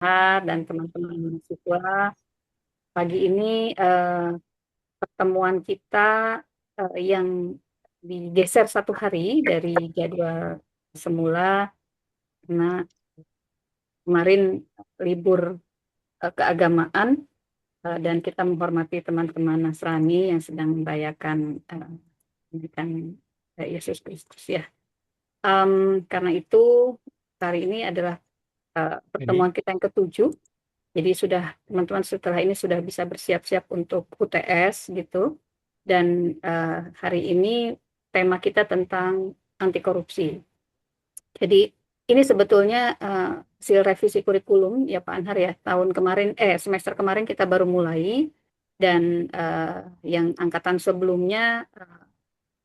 dan teman-teman mahasiswa. Pagi ini pertemuan kita yang digeser satu hari dari jadwal semula karena kemarin libur keagamaan dan kita menghormati teman-teman Nasrani yang sedang merayakan pendidikan Yesus Kristus ya. Karena itu hari ini adalah pertemuan Ini kita yang ketujuh. Jadi sudah teman-teman setelah ini sudah bisa bersiap-siap untuk UTS gitu. Dan hari ini tema kita tentang anti korupsi. Jadi ini sebetulnya hasil revisi kurikulum ya Pak Anhar ya. Tahun kemarin semester kemarin kita baru mulai dan yang angkatan sebelumnya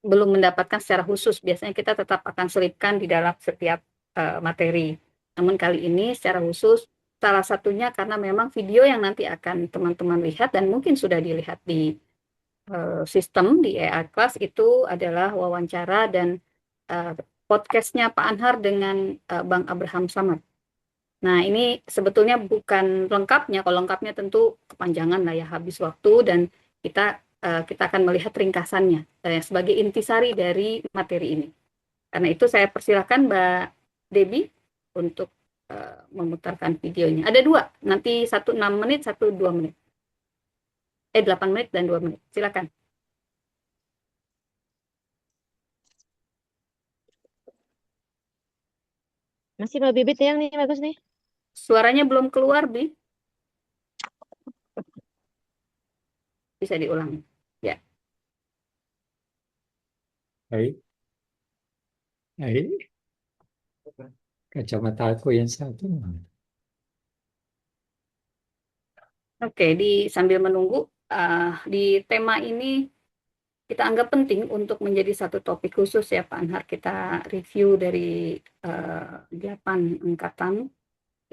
belum mendapatkan secara khusus. Biasanya kita tetap akan selipkan di dalam setiap materi. Namun kali ini secara khusus salah satunya karena memang video yang nanti akan teman-teman lihat dan mungkin sudah dilihat di sistem di AI Class itu adalah wawancara dan eh, podcastnya Pak Anhar dengan Bang Abraham Samad. Nah, ini sebetulnya bukan lengkapnya. Kalau lengkapnya tentu kepanjangan lah ya, habis waktu dan kita kita akan melihat ringkasannya sebagai intisari dari materi ini. Karena itu saya persilakan Mbak Debbie untuk memutarkan videonya. Ada dua, nanti satu 6 menit, satu 2 menit. 8 menit dan 2 menit. Silakan. Masih Mbak Bibit yang nih bagus nih. Suaranya belum keluar, Bi. Bisa diulang. Ya. baik, baik. Kacamata aku yang satu. Oke, sambil menunggu di tema ini kita anggap penting untuk menjadi satu topik khusus ya Pak Anhar. Kita review dari 8 angkatan.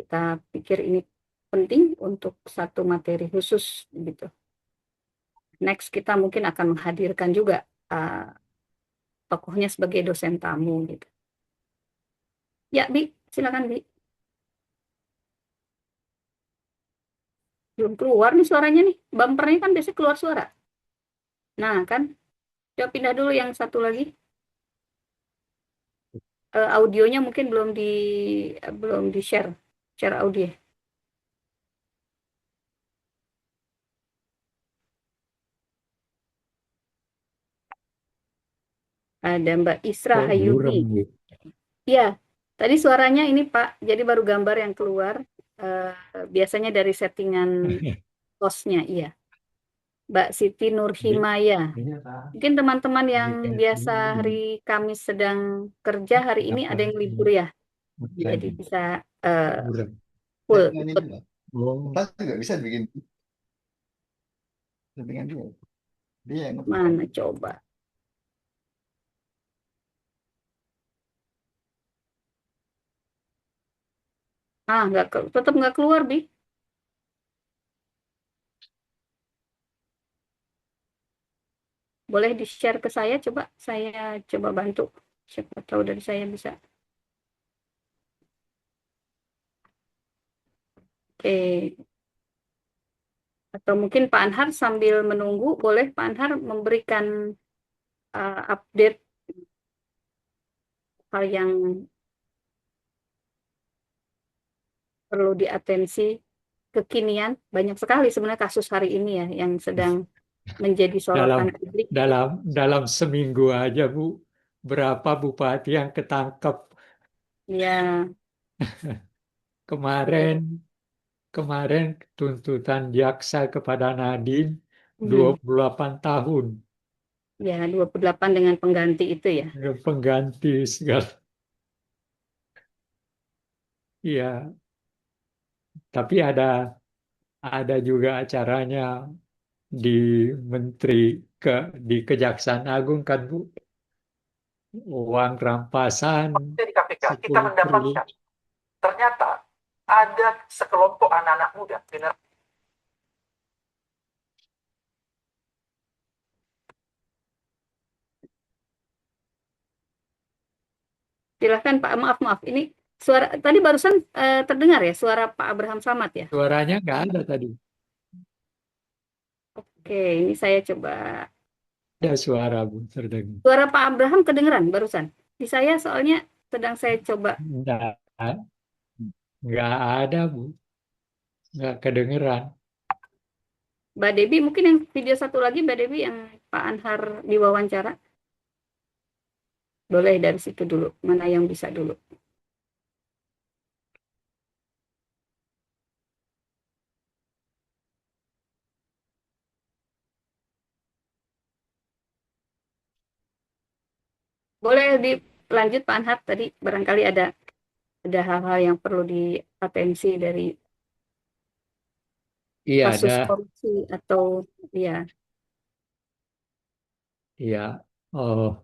Kita pikir ini penting untuk satu materi khusus gitu. Next kita mungkin akan menghadirkan juga tokohnya sebagai dosen tamu gitu. Ya, Bi, silakan Bi. Belum keluar nih suaranya nih. Bumpernya kan biasanya keluar suara. Nah, kan coba pindah dulu yang satu lagi. Audionya mungkin belum di share audio. Ada Mbak Isra Kok Hayuni. buram gitu. Iya, tadi suaranya ini Pak, jadi baru gambar yang keluar. Eh, Biasanya dari settingan hostnya, iya. Mbak Siti Di, Nurhimaya. Mungkin teman-teman yang dikasih biasa hari ini. Kamis sedang kerja, hari ini Apa? ada yang libur ya. Jadi Lagi. bisa eh, Buram. full Dengan ini ikut. loh. Oh, Kertas juga bisa bikin dengan dia. Dia yang ngeprint. Mana coba. Tetap nggak keluar, Bi. Boleh di-share ke saya, coba saya coba bantu. Siapa tahu dari saya bisa. Oke, atau mungkin Pak Anhar sambil menunggu, boleh Pak Anhar memberikan update hal yang perlu diatensi kekinian. Banyak sekali sebenarnya kasus hari ini ya yang sedang menjadi dalam sorotan publik. dalam seminggu aja Bu, berapa bupati yang ketangkep Ya, kemarin betul. kemarin tuntutan jaksa kepada Nadiem Mhm. 28 tahun Ya, 28 dengan pengganti itu ya. pengganti segala. Iya, tapi ada juga acaranya di Menteri ke di Kejaksaan Agung kan Bu, uang rampasan Dari KPK, kita 10 triliun. mendapatkan ternyata ada sekelompok anak-anak muda generasi. Silahkan Pak, maaf, maaf. Ini Suara tadi barusan terdengar ya suara Pak Abraham Samad ya? Suaranya nggak ada tadi. Oke, ini saya coba. Ada suara, Bu, terdengar. Suara Pak Abraham kedengeran barusan. Di saya soalnya sedang saya coba. Nggak ada, Bu. Nggak kedengeran. Mbak Debi, mungkin yang video satu lagi Mbak Debi yang Pak Anhar diwawancara. Boleh dari situ dulu. Mana yang bisa dulu. Boleh dilanjut Pak Anhar tadi barangkali ada hal-hal yang perlu diatensi dari Iya, kasus korupsi atau ya. iya. Oh,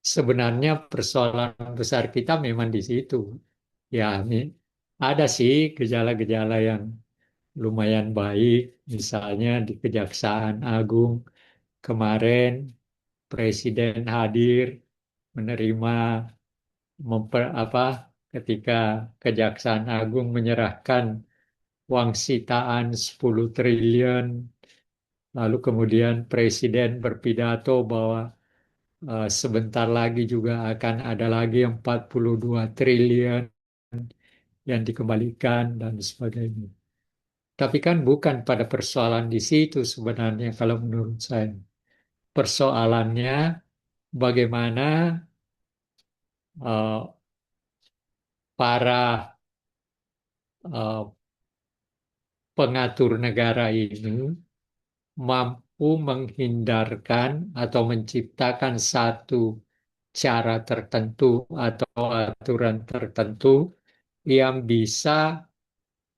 sebenarnya persoalan besar kita memang di situ. Ya, ada sih gejala-gejala yang lumayan baik, misalnya di Kejaksaan Agung kemarin Presiden hadir menerima ketika Kejaksaan Agung menyerahkan uang sitaan 10 triliun, lalu kemudian Presiden berpidato bahwa sebentar lagi juga akan ada lagi 42 triliun yang dikembalikan dan sebagainya. Tapi kan bukan pada persoalan di situ sebenarnya kalau menurut saya. Persoalannya bagaimana eh, para eh, pengatur negara ini mampu menghindarkan atau menciptakan satu cara tertentu atau aturan tertentu yang bisa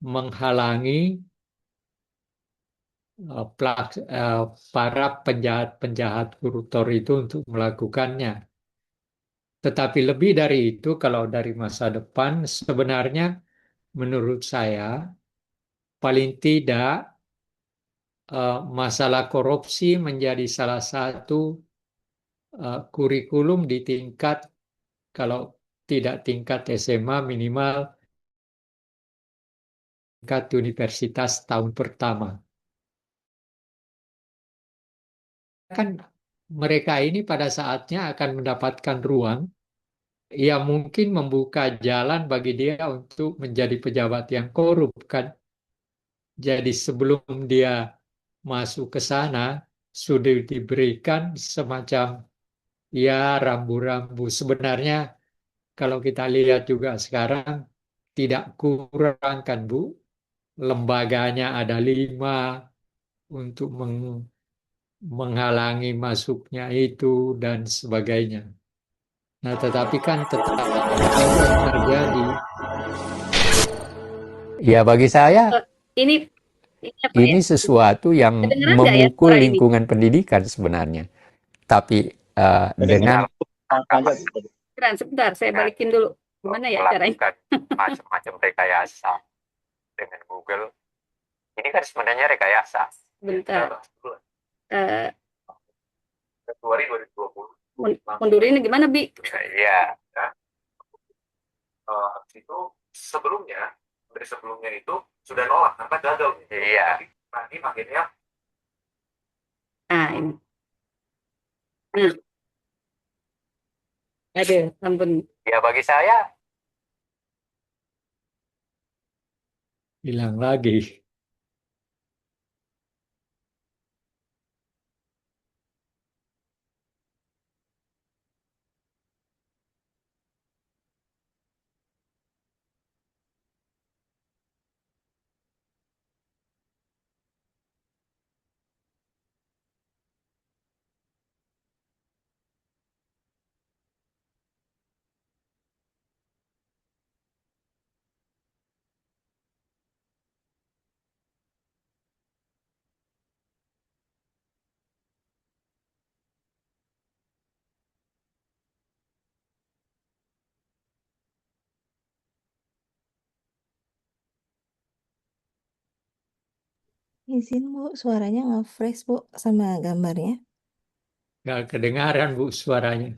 menghalangi para penjahat-penjahat koruptor itu untuk melakukannya. Tetapi lebih dari itu, kalau dari masa depan, sebenarnya menurut saya paling tidak masalah korupsi menjadi salah satu kurikulum di tingkat, kalau tidak tingkat SMA, minimal tingkat universitas tahun pertama. Kan mereka ini pada saatnya akan mendapatkan ruang yang mungkin membuka jalan bagi dia untuk menjadi pejabat yang korup kan. Jadi sebelum dia masuk ke sana sudah diberikan semacam ya rambu-rambu. Sebenarnya kalau kita lihat juga sekarang tidak kurang kan Bu, lembaganya ada 5 untuk menghalangi masuknya itu dan sebagainya. Nah, tetapi kan tetap saja terjadi. Ya, bagi saya Eh, ini apa ya? ini sesuatu yang Kedengeran nggak ya memukul suara ini? lingkungan pendidikan sebenarnya. Tapi dengan Sebentar, saya balikin dulu. Gimana ya caranya? Melakukan macam-macam rekayasa dengan Google. Ini kan sebenarnya rekayasa. Sebentar. Eh, Februari 2020. mundur ini gimana, Bi? Iya. Itu sebelumnya, dari sebelumnya itu sudah nolak karena gagal. Iya. Nanti akhirnya. Ah, ini. Nah, aduh, ampun. Ya bagi saya. hilang lagi. Izin Bu, suaranya nge-freeze Bu sama gambarnya. Nggak kedengaran Bu suaranya.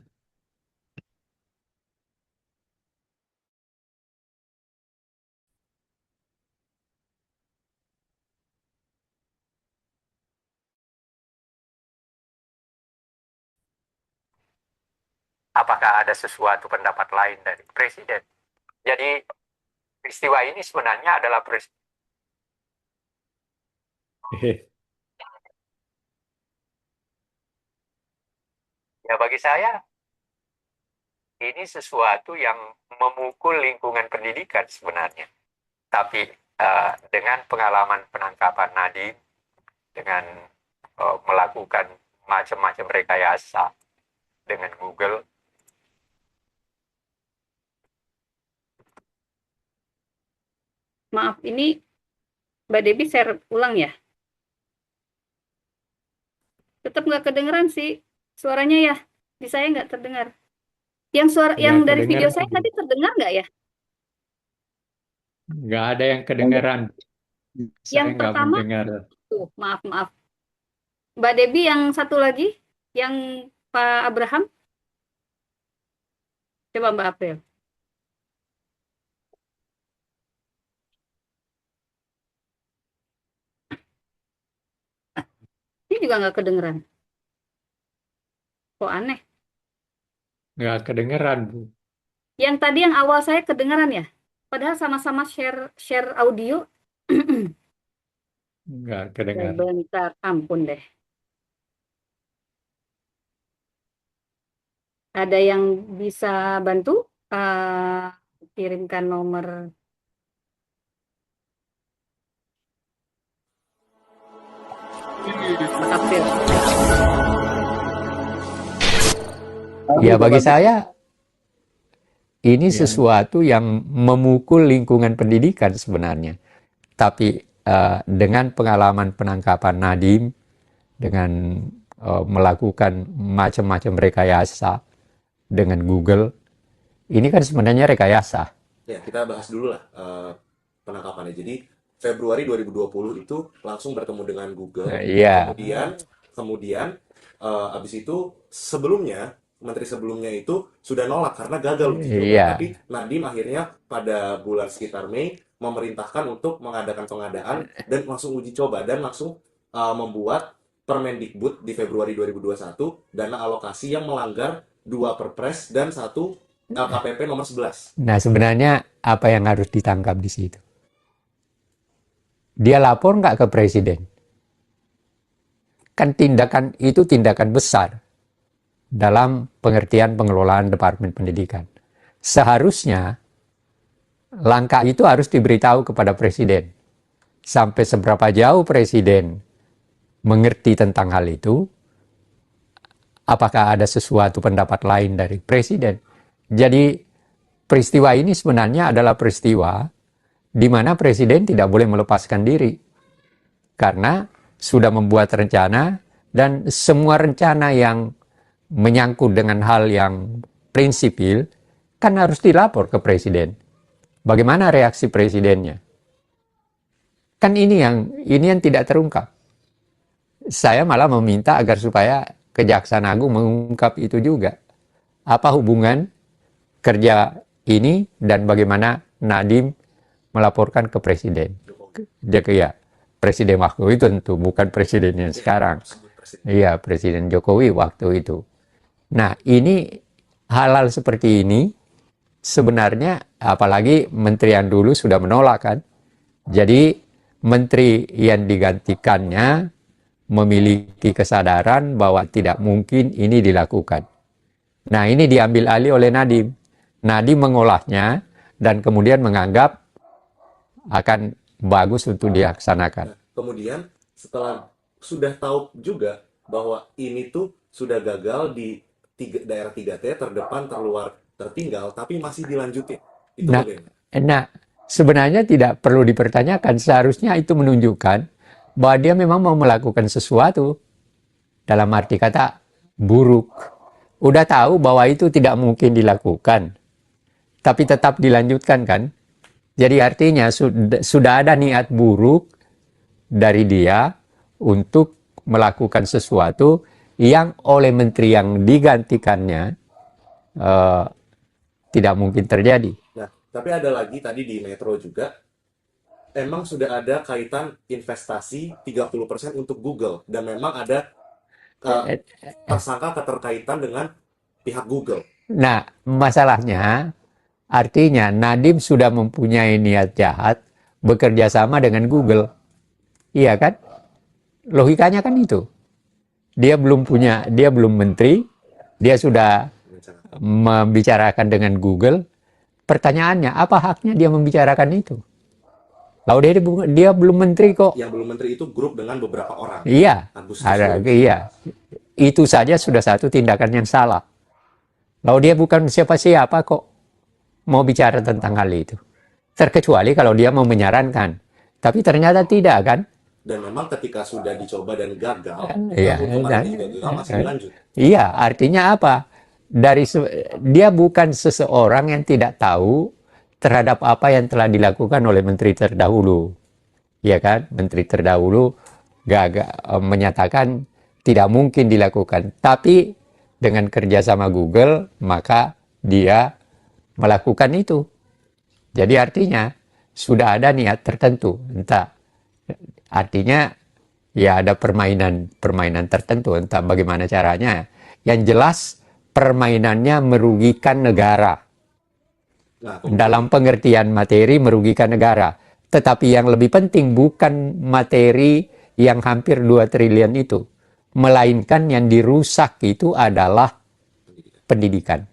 apakah ada sesuatu pendapat lain dari Presiden? Jadi peristiwa ini sebenarnya adalah ya bagi saya ini sesuatu yang memukul lingkungan pendidikan sebenarnya. Tapi dengan pengalaman penangkapan Nadiem, dengan melakukan macam-macam rekayasa dengan Google, Maaf, ini Mbak Debbie share ulang ya? Tetap nggak kedengeran sih suaranya ya. Di saya nggak terdengar. Yang nggak dari video kedengeran, saya tadi terdengar nggak ya? nggak ada yang kedengeran. Saya Yang nggak pertama, mendengar. maaf. Mbak Debbie yang satu lagi, yang Pak Abraham. Coba Mbak April. Ini juga nggak kedengeran. Kok aneh. Nggak kedengeran, Bu. Yang tadi yang awal saya kedengeran ya? Padahal sama-sama share audio. Nggak kedengeran. Sebentar, ampun deh. Ada yang bisa bantu? Kirimkan nomor. Mbak April. Ya bagi saya ini Ya. sesuatu yang memukul lingkungan pendidikan sebenarnya. Tapi dengan pengalaman penangkapan Nadiem, dengan melakukan macam-macam rekayasa dengan Google, ini kan sebenarnya rekayasa. Ya, kita bahas dulu lah penangkapannya. Jadi Februari 2020 itu langsung bertemu dengan Google. Iya. Kemudian abis itu menteri sebelumnya itu sudah nolak karena gagal uji coba. Iya. Tapi Nadiem akhirnya pada bulan sekitar Mei memerintahkan untuk mengadakan pengadaan dan langsung uji coba dan langsung membuat Permendikbud di Februari 2021 dana alokasi yang melanggar 2 Perpres dan 1 LKPP nomor 11. Nah, sebenarnya apa yang harus ditangkap di situ? Dia lapor nggak ke Presiden? Kan tindakan itu tindakan besar dalam pengertian pengelolaan Departemen Pendidikan. Seharusnya langkah itu harus diberitahu kepada Presiden. Sampai seberapa jauh Presiden mengerti tentang hal itu, apakah ada sesuatu pendapat lain dari Presiden? Jadi peristiwa ini sebenarnya adalah peristiwa di mana Presiden tidak boleh melepaskan diri. Karena sudah membuat rencana dan semua rencana yang menyangkut dengan hal yang prinsipil kan harus dilapor ke Presiden. Bagaimana reaksi Presidennya? Kan ini yang tidak terungkap. Saya malah meminta agar supaya Kejaksaan Agung mengungkap itu juga. Apa hubungan kerja ini dan bagaimana Nadiem melaporkan ke Presiden? Ya, Presiden waktu itu tentu bukan Presiden yang sekarang. Iya, Presiden Jokowi waktu itu. Nah, ini hal-hal seperti ini sebenarnya apalagi menteri yang dulu sudah menolak kan. Jadi menteri yang digantikannya memiliki kesadaran bahwa tidak mungkin ini dilakukan. Nah, ini diambil alih oleh Nadiem. Nadiem mengolahnya dan kemudian menganggap akan bagus untuk dilaksanakan. Nah, kemudian setelah sudah tahu juga bahwa ini tuh sudah gagal di daerah 3T, terdepan, terluar, tertinggal, tapi masih dilanjutin. Itu bagaimana? Nah, sebenarnya tidak perlu dipertanyakan. Seharusnya itu menunjukkan bahwa dia memang mau melakukan sesuatu. Dalam arti kata buruk. Udah tahu bahwa itu tidak mungkin dilakukan. Tapi tetap dilanjutkan kan. Jadi artinya sudah ada niat buruk dari dia untuk melakukan sesuatu yang oleh menteri yang digantikannya tidak mungkin terjadi. Nah, tapi ada lagi tadi di Metro juga, emang sudah ada kaitan investasi 30% untuk Google. Dan memang ada tersangka keterkaitan dengan pihak Google. Nah, masalahnya artinya Nadiem sudah mempunyai niat jahat bekerja sama dengan Google. Iya kan? Logikanya kan itu. Dia belum menteri, dia sudah membicarakan dengan Google. Pertanyaannya, apa haknya dia membicarakan itu? Lalu dia belum menteri kok. Yang belum menteri itu grup dengan beberapa orang. Iya, Agustus iya. Itu saja sudah satu tindakan yang salah. Lalu dia bukan siapa-siapa kok mau bicara tentang hal itu. Terkecuali kalau dia mau menyarankan. Tapi ternyata tidak kan? Dan memang ketika sudah dicoba dan gagal, Iya, tahun kemarin juga gagal, masih dilanjut. Iya, artinya apa? Dia bukan seseorang yang tidak tahu terhadap apa yang telah dilakukan oleh menteri terdahulu. Ya kan? Menteri terdahulu menyatakan tidak mungkin dilakukan. Tapi dengan kerjasama Google, maka dia melakukan itu. Jadi artinya sudah ada niat tertentu. Entah. Artinya ya ada permainan tertentu. Entah bagaimana caranya. Yang jelas permainannya merugikan negara. Nah, Dalam pengertian materi merugikan negara. Tetapi yang lebih penting bukan materi yang hampir 2 triliun itu. Melainkan yang dirusak itu adalah pendidikan.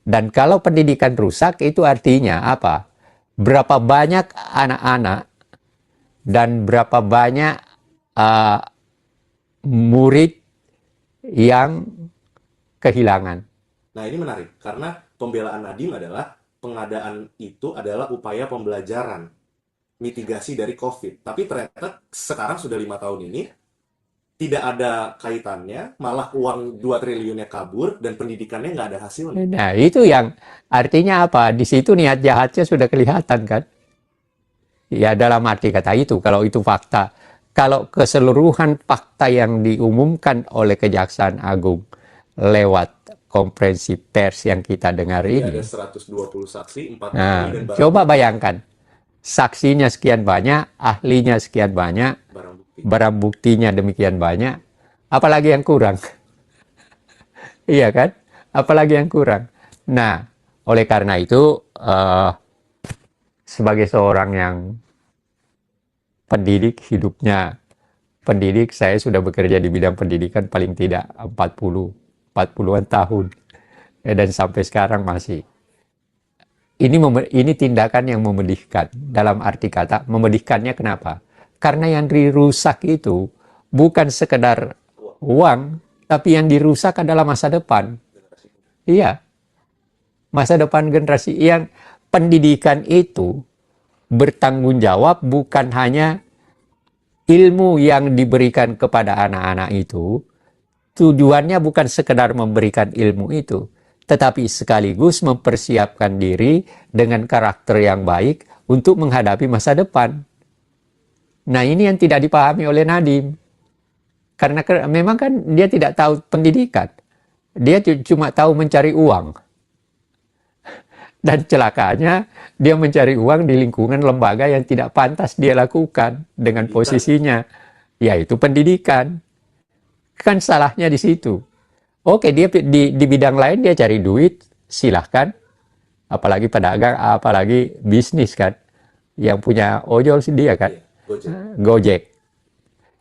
Dan kalau pendidikan rusak itu artinya apa? Berapa banyak anak-anak dan berapa banyak murid yang kehilangan. Nah, ini menarik karena pembelaan Nadiem adalah pengadaan itu adalah upaya pembelajaran mitigasi dari COVID. Tapi ternyata sekarang sudah 5 tahun ini tidak ada kaitannya, malah uang 2 triliunnya kabur dan pendidikannya nggak ada hasilnya. Nah, itu yang artinya apa? Di situ niat jahatnya sudah kelihatan kan? Ya dalam arti kata itu, kalau itu fakta. Kalau keseluruhan fakta yang diumumkan oleh Kejaksaan Agung lewat konferensi pers yang kita dengar Jadi ini. ada 120 saksi, 4 Nah, ahli dan coba bayangkan. Saksinya sekian banyak, ahlinya sekian banyak, barang bukti. barang buktinya demikian banyak. Apalagi yang kurang? Iya kan? Apalagi yang kurang? Nah, oleh karena itu, sebagai seorang yang pendidik, hidupnya pendidik, saya sudah bekerja di bidang pendidikan paling tidak 40-an tahun. Dan sampai sekarang masih. Ini tindakan yang memedihkan. Dalam arti kata, memedihkannya kenapa? Karena yang dirusak itu bukan sekedar uang, tapi yang dirusak adalah masa depan. Iya. Masa depan generasi yang pendidikan itu bertanggung jawab bukan hanya ilmu yang diberikan kepada anak-anak itu, tujuannya bukan sekedar memberikan ilmu itu, tetapi sekaligus mempersiapkan diri dengan karakter yang baik untuk menghadapi masa depan. Nah, ini yang tidak dipahami oleh Nadiem. Karena memang kan dia tidak tahu pendidikan. Dia cuma tahu mencari uang. Dan celakanya, dia mencari uang di lingkungan lembaga yang tidak pantas dia lakukan dengan posisinya, yaitu pendidikan. Kan salahnya di situ. Oke, dia di bidang lain dia cari duit, silahkan. Apalagi pedagang, apalagi bisnis kan. Yang punya ojol sih dia kan. Gojek.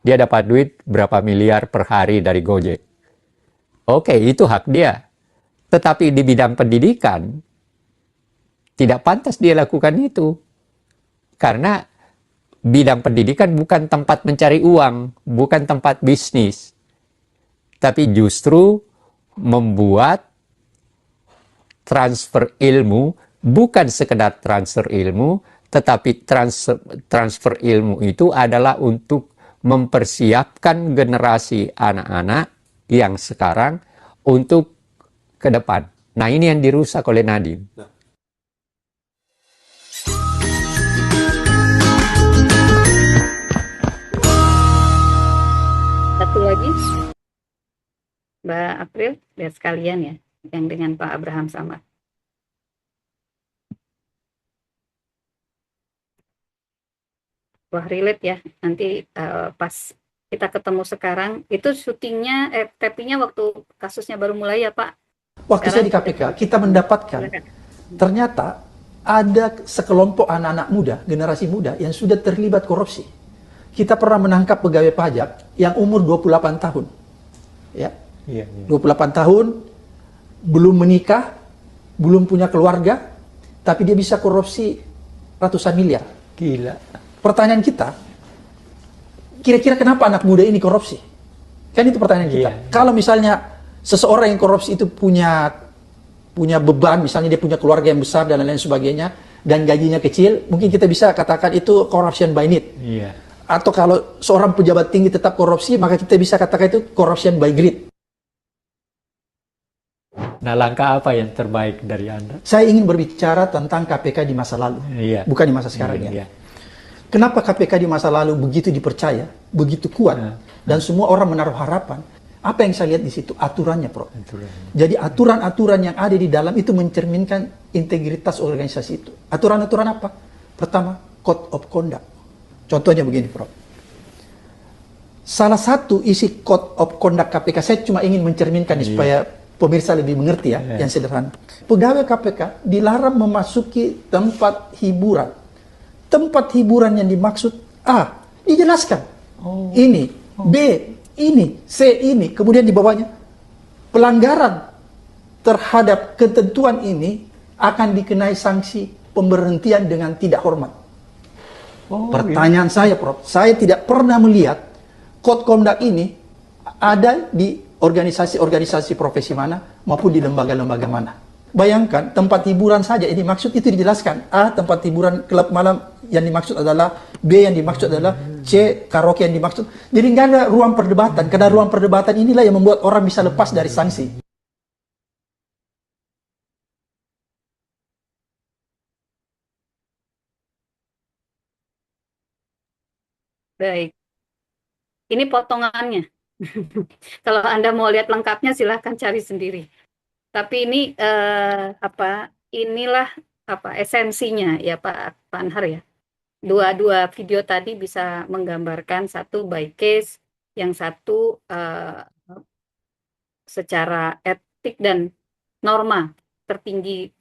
Dia dapat duit berapa miliar per hari dari Gojek. Oke, itu hak dia. Tetapi di bidang pendidikan, tidak pantas dia lakukan itu. Karena bidang pendidikan bukan tempat mencari uang, bukan tempat bisnis. Tapi justru membuat transfer ilmu, bukan sekedar transfer ilmu, tetapi transfer ilmu itu adalah untuk mempersiapkan generasi anak-anak yang sekarang untuk ke depan. Nah, ini yang dirusak oleh Nadiem. Satu lagi, Mbak April, lihat sekalian ya, yang dengan Pak Abraham Samad. Wah, relate ya. Nanti pas kita ketemu sekarang, itu syutingnya, tapingnya waktu kasusnya baru mulai ya Pak. Waktu saya Sekarang di KPK, sudah kita mendapatkan silakan. ternyata ada sekelompok anak-anak muda, generasi muda yang sudah terlibat korupsi. Kita pernah menangkap pegawai pajak yang umur 28 tahun. Ya, Iya, iya. 28 tahun, belum menikah, belum punya keluarga, tapi dia bisa korupsi ratusan miliar. Gila. Pertanyaan kita, kira-kira kenapa anak muda ini korupsi? Kan itu pertanyaan kita. Iya. Kalau misalnya seseorang yang korupsi itu punya beban, misalnya dia punya keluarga yang besar dan lain-lain sebagainya, dan gajinya kecil, mungkin kita bisa katakan itu corruption by need. Iya. Atau kalau seorang pejabat tinggi tetap korupsi, maka kita bisa katakan itu corruption by greed. Nah, langkah apa yang terbaik dari Anda? Saya ingin berbicara tentang KPK di masa lalu, Iya. bukan di masa sekarang ya. Iya. Kenapa KPK di masa lalu begitu dipercaya, begitu kuat, dan semua orang menaruh harapan? Apa yang saya lihat di situ? Aturannya, Prof. Jadi aturan-aturan yang ada di dalam itu mencerminkan integritas organisasi itu. Aturan-aturan apa? Pertama, Code of Conduct. Contohnya begini, Prof. Salah satu isi Code of Conduct KPK, saya cuma ingin mencerminkan supaya pemirsa lebih mengerti ya, yang sederhana. Pegawai KPK dilarang memasuki tempat hiburan. Tempat hiburan yang dimaksud A, dijelaskan. Ini, B, ini, C, ini. Kemudian di bawahnya, pelanggaran terhadap ketentuan ini akan dikenai sanksi pemberhentian dengan tidak hormat. Pertanyaan saya, Prof, saya tidak pernah melihat Code Conduct ini ada di organisasi-organisasi profesi mana maupun di lembaga-lembaga mana. Bayangkan, tempat hiburan saja ini maksud itu dijelaskan. A, tempat hiburan klub malam yang dimaksud adalah, B yang dimaksud adalah, C, karaoke yang dimaksud. Jadi nggak ada ruang perdebatan, karena ruang perdebatan inilah yang membuat orang bisa lepas dari sanksi. Baik. Ini potongannya. Kalau Anda mau lihat lengkapnya silahkan cari sendiri. Tapi ini inilah esensinya ya Pak Anhar ya. Dua video tadi bisa menggambarkan, satu by case, yang satu secara etik dan norma tertinggi,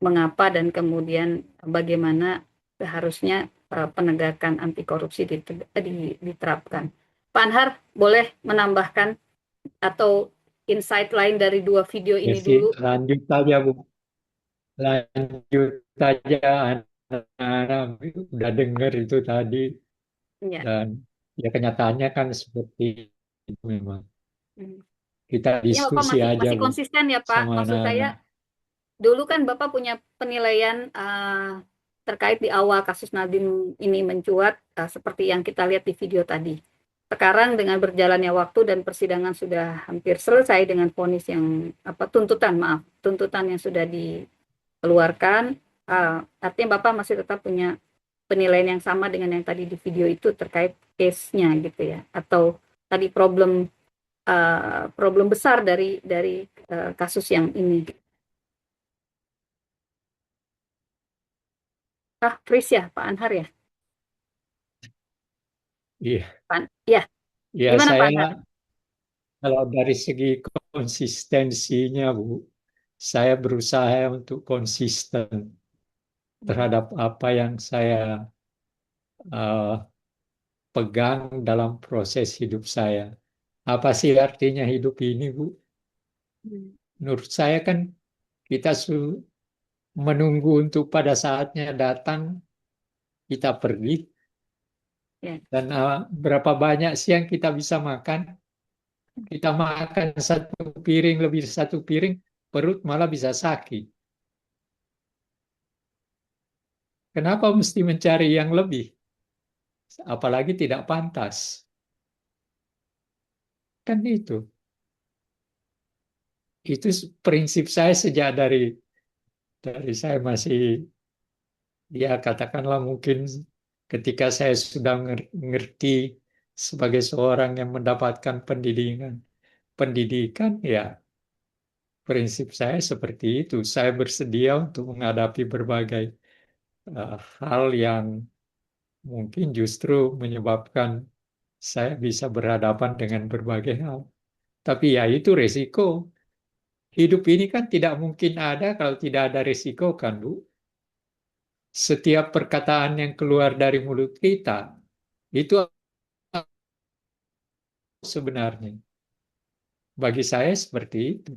mengapa dan kemudian bagaimana seharusnya penegakan anti korupsi diterapkan. Pak Anhar boleh menambahkan atau insight lain dari dua video ini dulu? Lanjut saja, Bu. Lanjut saja, anak-anak udah dengar itu tadi. Ya. Dan ya kenyataannya kan seperti itu memang. Kita Ya, Bapak diskusi aja, masih Bu, konsisten ya Pak. sama Maksud saya, anak-anak. dulu kan Bapak punya penilaian terkait di awal kasus Nadiem ini mencuat, seperti yang kita lihat di video tadi. Sekarang dengan berjalannya waktu dan persidangan sudah hampir selesai dengan vonis yang tuntutan yang sudah dikeluarkan, artinya Bapak masih tetap punya penilaian yang sama dengan yang tadi di video itu terkait case-nya gitu ya, atau tadi problem besar dari kasus yang ini. Chris ya, Pak Anhar ya? Iya. Ya, Ya, gimana Pak saya Anhar? kalau dari segi konsistensinya, Bu, saya berusaha untuk konsisten terhadap apa yang saya pegang dalam proses hidup saya. Apa sih artinya hidup ini, Bu? Menurut saya kan kita menunggu untuk pada saatnya datang, kita pergi. Dan berapa banyak sih yang kita bisa makan? Kita makan satu piring, lebih satu piring, perut malah bisa sakit. Kenapa mesti mencari yang lebih? Apalagi tidak pantas. Kan itu. Itu prinsip saya sejak dari saya masih, ya katakanlah mungkin ketika saya sudah ngerti sebagai seorang yang mendapatkan pendidikan, ya prinsip saya seperti itu. Saya bersedia untuk menghadapi berbagai hal yang mungkin justru menyebabkan saya bisa berhadapan dengan berbagai hal. Tapi ya itu resiko. Hidup ini kan tidak mungkin ada kalau tidak ada risiko kan, Bu. Setiap perkataan yang keluar dari mulut kita itu sebenarnya bagi saya seperti itu.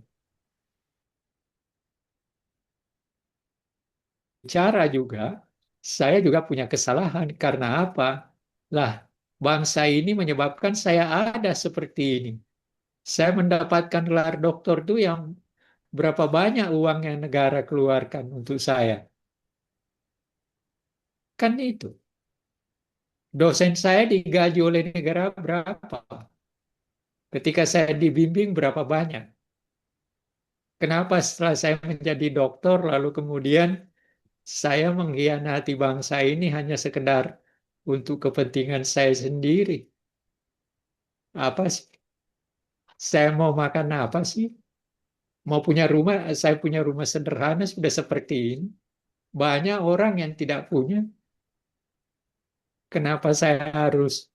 Cara juga, saya juga punya kesalahan. Karena apa? Lah, bangsa ini menyebabkan saya ada seperti ini. Saya mendapatkan gelar doktor itu yang berapa banyak uang yang negara keluarkan untuk saya. Kan itu. Dosen saya digaji oleh negara berapa? Ketika saya dibimbing berapa banyak? Kenapa setelah saya menjadi doktor lalu kemudian saya mengkhianati bangsa ini hanya sekedar untuk kepentingan saya sendiri? Apa sih? Saya mau makan apa sih? Mau punya rumah, saya punya rumah sederhana sudah seperti ini. Banyak orang yang tidak punya. Kenapa saya harus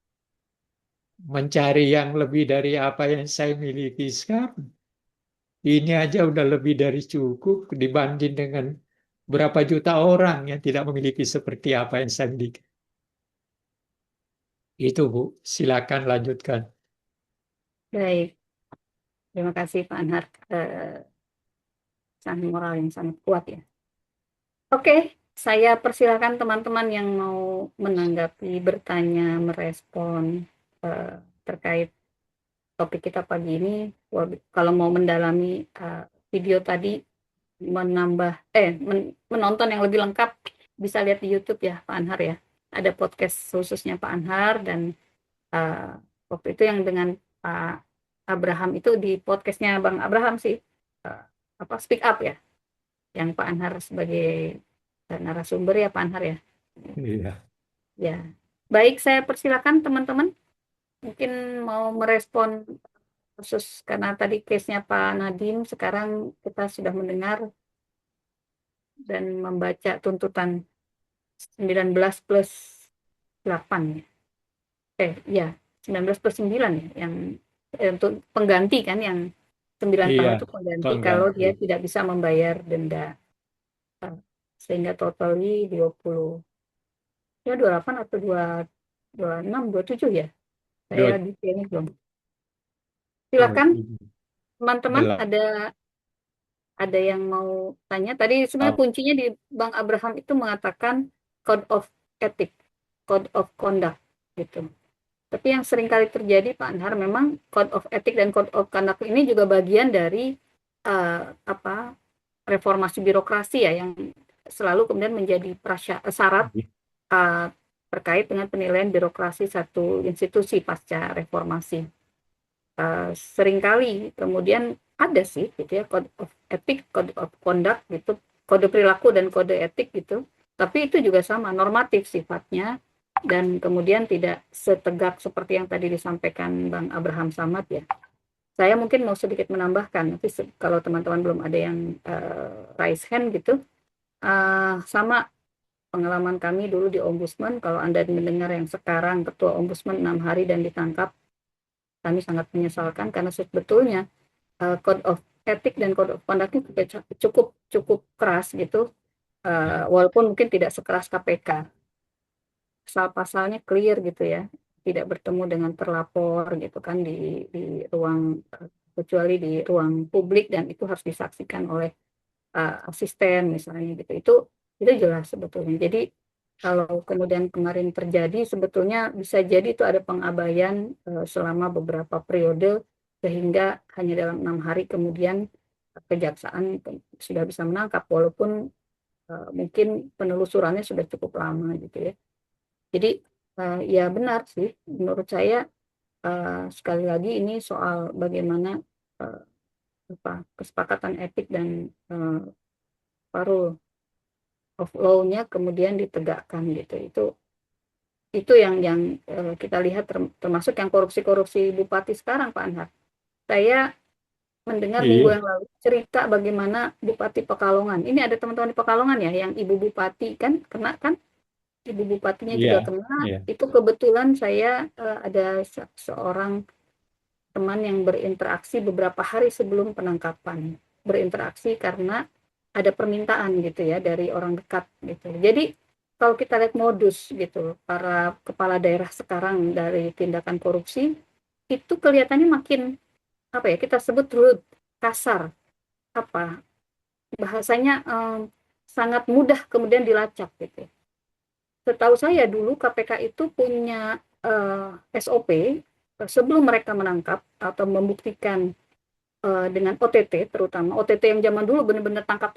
mencari yang lebih dari apa yang saya miliki sekarang? Ini aja udah lebih dari cukup dibanding dengan berapa juta orang yang tidak memiliki seperti apa yang saya miliki. Itu, Bu. Silakan lanjutkan. Baik, terima kasih Pak Anhar. Pesan moral yang sangat kuat ya. Oke, saya persilakan teman-teman yang mau menanggapi, bertanya, merespon terkait topik kita pagi ini. Kalau mau mendalami video tadi, menonton yang lebih lengkap, bisa lihat di YouTube ya Pak Anhar ya. Ada podcast khususnya Pak Anhar, dan waktu itu yang dengan Pak Abraham itu di podcastnya Bang Abraham sih, Speak Up ya, yang Pak Anhar sebagai narasumber ya Pak Anhar ya. Iya. Ya, baik, saya persilakan teman-teman mungkin mau merespon khusus karena tadi case-nya Pak Nadiem. Sekarang kita sudah mendengar dan membaca tuntutan 19+8 ya. Ya, 19+9 ya, yang untuk pengganti kan, yang 9 tahun Iya, itu pengganti kalau dia tidak bisa membayar denda. Sehingga totalnya 28 atau 26, 27 ya. Saya detailnya belum. Silakan teman-teman, ada yang mau tanya. Tadi sebenarnya kuncinya di Bang Abraham itu mengatakan code of ethic, code of conduct gitu. Tapi yang sering kali terjadi Pak Anhar, memang code of ethic dan code of conduct ini juga bagian dari reformasi birokrasi ya, yang selalu kemudian menjadi syarat terkait dengan penilaian birokrasi satu institusi pasca reformasi. Seringkali kemudian ada sih gitu ya, code of ethic, code of conduct gitu, kode perilaku dan kode etik gitu. Tapi itu juga sama, normatif sifatnya, dan kemudian tidak setegak seperti yang tadi disampaikan Bang Abraham Samad ya. Saya mungkin mau sedikit menambahkan, tapi kalau teman-teman belum ada yang raise hand gitu, sama pengalaman kami dulu di Ombudsman. Kalau Anda mendengar yang sekarang Ketua Ombudsman 6 hari dan ditangkap, kami sangat menyesalkan karena sebetulnya code of ethic dan code of conduct-nya cukup keras gitu, walaupun mungkin tidak sekeras KPK. Pasal-pasalnya clear gitu ya, tidak bertemu dengan terlapor gitu kan di ruang, kecuali di ruang publik, dan itu harus disaksikan oleh asisten misalnya gitu. Itu jelas sebetulnya. Jadi kalau kemudian kemarin terjadi, sebetulnya bisa jadi itu ada pengabaian selama beberapa periode, sehingga hanya dalam 6 hari kemudian kejaksaan sudah bisa menangkap, walaupun mungkin penelusurannya sudah cukup lama gitu ya. Jadi ya benar sih, menurut saya sekali lagi ini soal bagaimana kesepakatan etik dan rule of law-nya kemudian ditegakkan gitu. Itu yang kita lihat, termasuk yang korupsi bupati sekarang Pak Anhar. Saya mendengar minggu yang lalu cerita bagaimana Bupati Pekalongan. Ini ada teman-teman di Pekalongan ya, yang ibu bupati kan kena kan, ibu bupatinya juga kena. Itu kebetulan saya ada seorang teman yang berinteraksi beberapa hari sebelum penangkapan. berinteraksi karena ada permintaan gitu ya dari orang dekat gitu. Jadi kalau kita lihat modus gitu para kepala daerah sekarang dari tindakan korupsi itu kelihatannya makin apa ya kita sebut rude, kasar, apa bahasanya sangat mudah kemudian dilacak gitu. Setahu saya dulu KPK itu punya SOP sebelum mereka menangkap atau membuktikan dengan OTT, terutama OTT yang zaman dulu benar-benar tangkap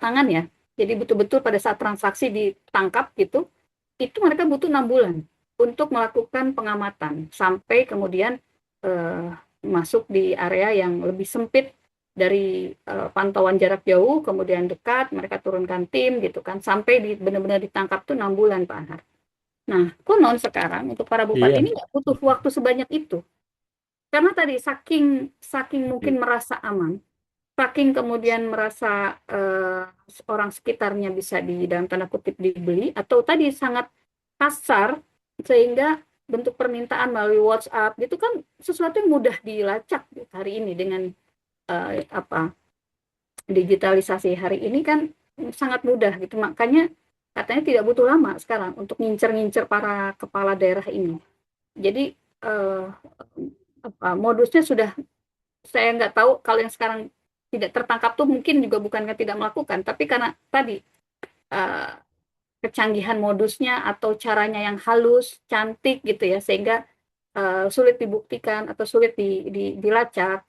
tangan ya. Jadi betul-betul pada saat transaksi ditangkap gitu, itu mereka butuh 6 bulan untuk melakukan pengamatan sampai kemudian masuk di area yang lebih sempit dari pantauan jarak jauh, kemudian dekat, mereka turunkan tim gitu kan, sampai benar-benar ditangkap tuh 6 bulan Pak Anhar. Nah, konon sekarang untuk para bupati Iya. ini nggak butuh waktu sebanyak itu. Karena tadi saking mungkin merasa aman, saking kemudian merasa orang sekitarnya bisa dalam tanda kutip dibeli, atau tadi sangat kasar sehingga bentuk permintaan melalui WhatsApp gitu kan sesuatu yang mudah dilacak hari ini dengan digitalisasi hari ini kan sangat mudah gitu. Makanya katanya tidak butuh lama sekarang untuk ngincer-ngincer para kepala daerah ini. Jadi modusnya sudah saya nggak tahu kalau yang sekarang tidak tertangkap tuh mungkin juga bukan tidak melakukan, tapi karena tadi kecanggihan modusnya atau caranya yang halus, cantik gitu ya, sehingga sulit dibuktikan atau sulit dilacak.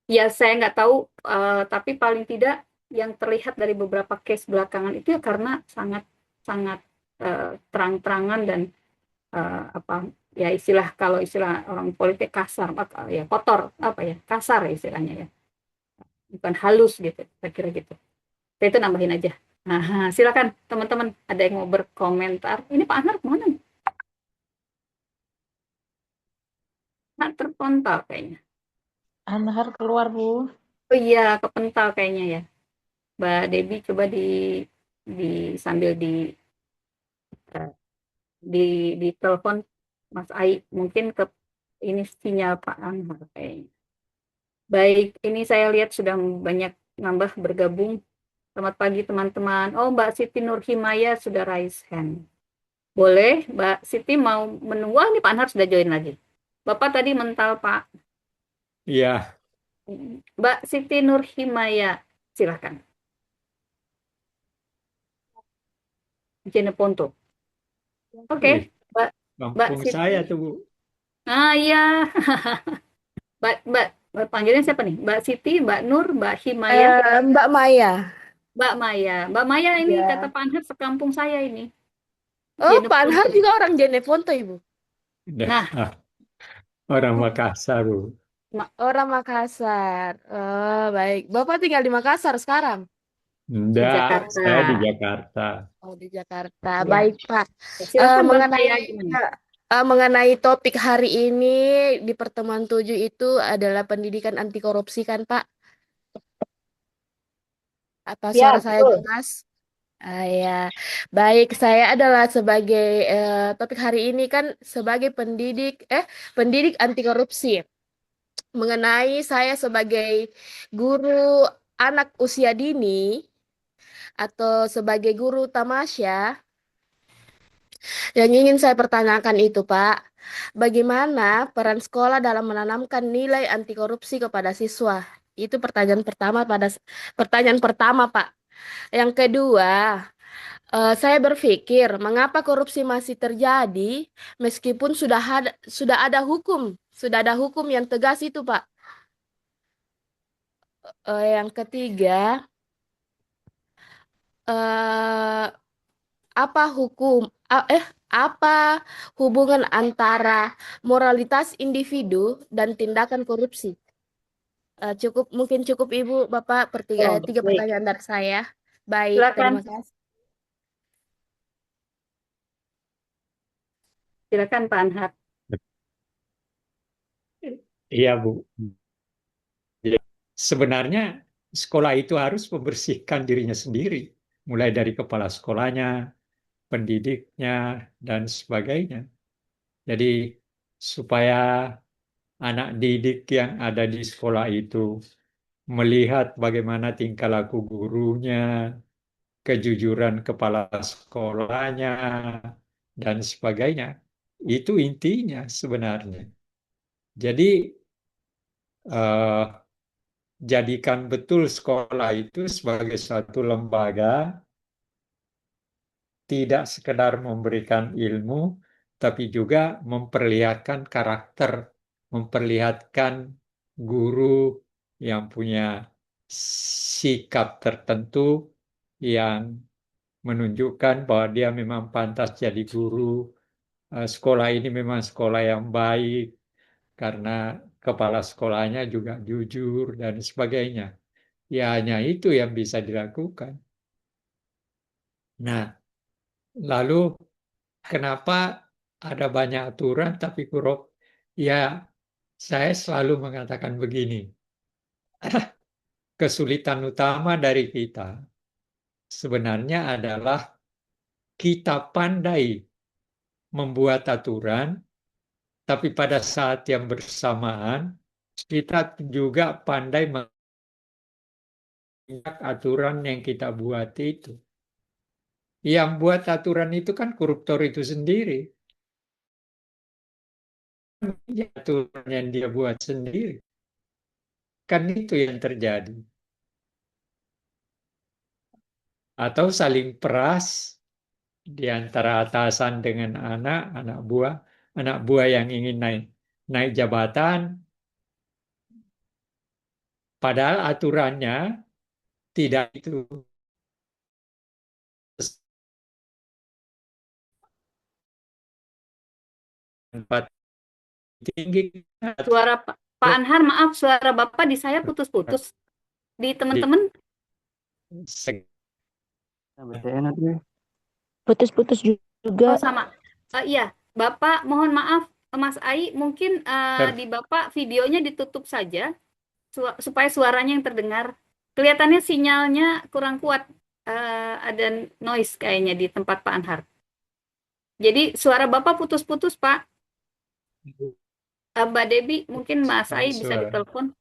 Ya saya nggak tahu, tapi paling tidak yang terlihat dari beberapa case belakangan itu ya karena sangat terang-terangan dan ya kalau istilah orang politik kasar, ya kotor, kasar istilahnya ya, bukan halus gitu, saya kira gitu. Saya itu nambahin aja. Nah, silakan teman-teman, ada yang mau berkomentar. Ini Pak Anhar kemana? Nah, terpental kayaknya. Anhar keluar, Bu. Oh iya, kepental kayaknya ya. Mbak Debbie coba sambil di telepon Mas Ai, mungkin ini sinyal Pak Anhar kayaknya. Baik, ini saya lihat sudah banyak nambah bergabung. Selamat pagi teman-teman. Oh, Mbak Siti Nurhimaya sudah raise hand. Boleh, Mbak Siti mau menunggu. Ini Pak Anhar sudah join lagi. Bapak tadi mental, Pak. Iya. Mbak Siti Nurhimaya, silahkan. Jeneponto. Oke, Mbak Kampung Siti. saya tuh, Bu. Ah, iya. Mbak panggilnya siapa nih? Mbak Siti, Mbak Nur, Mbak Himaya? Mbak Maya. Mbak Maya. Mbak Maya ini Ya. kata Pak Anhar sekampung saya ini. Oh, Pak Jeneponto. Anhar juga orang Jeneponto, Ibu. Nah. Orang Makassar, Bu. Orang Makassar. Oh, baik. Bapak tinggal di Makassar sekarang? Enggak, Jakarta. saya di Jakarta. Oh, di Jakarta. Ya. Baik, Pak. Silakan mengenai topik hari ini di pertemuan 7 itu adalah pendidikan anti korupsi kan, Pak? Apa Ya, suara saya betul. jelas? Ya, baik. Saya adalah sebagai topik hari ini kan sebagai pendidik anti korupsi. Mengenai saya sebagai guru anak usia dini atau sebagai guru tamasya, yang ingin saya pertanyakan itu, Pak, bagaimana peran sekolah dalam menanamkan nilai anti korupsi kepada siswa? Itu pertanyaan pertama, Pak. Yang kedua, saya berpikir mengapa korupsi masih terjadi meskipun sudah ada hukum yang tegas itu, Pak. Yang ketiga, apa hubungan antara moralitas individu dan tindakan korupsi? Mungkin cukup Ibu, Bapak, tiga pertanyaan dari saya. Baik, Silakan. terima kasih. Silakan Pak Anhar. Iya, Bu. Sebenarnya sekolah itu harus membersihkan dirinya sendiri, mulai dari kepala sekolahnya, pendidiknya, dan sebagainya. Jadi supaya anak didik yang ada di sekolah itu melihat bagaimana tingkah laku gurunya, kejujuran kepala sekolahnya, dan sebagainya. Itu intinya sebenarnya. Jadi, eh, jadikan betul sekolah itu sebagai suatu lembaga, tidak sekedar memberikan ilmu, tapi juga memperlihatkan karakter, memperlihatkan guru yang punya sikap tertentu yang menunjukkan bahwa dia memang pantas jadi guru. Sekolah ini memang sekolah yang baik karena kepala sekolahnya juga jujur dan sebagainya. Ya hanya itu yang bisa dilakukan. Nah, lalu kenapa ada banyak aturan tapi kurang? Ya, saya selalu mengatakan begini. Kesulitan utama dari kita sebenarnya adalah kita pandai membuat aturan, tapi pada saat yang bersamaan kita juga pandai mengingat aturan yang kita buat itu. Yang buat aturan itu kan koruptor itu sendiri. Ya, aturan yang dia buat sendiri. Kan itu yang terjadi. Atau saling peras di antara atasan dengan anak buah yang ingin naik jabatan, padahal aturannya tidak itu. Tempat tinggi Suara Pak Anhar, maaf, suara Bapak di saya putus-putus. Di teman-teman, Putus-putus oh juga. sama. Iya, Bapak, mohon maaf, Mas Ai, mungkin di Bapak videonya ditutup saja supaya suaranya yang terdengar. Kelihatannya sinyalnya kurang kuat, ada noise kayaknya di tempat Pak Anhar. Jadi suara Bapak putus-putus, Pak. Mbak Debi, mungkin Mas Ai bisa ditelepon.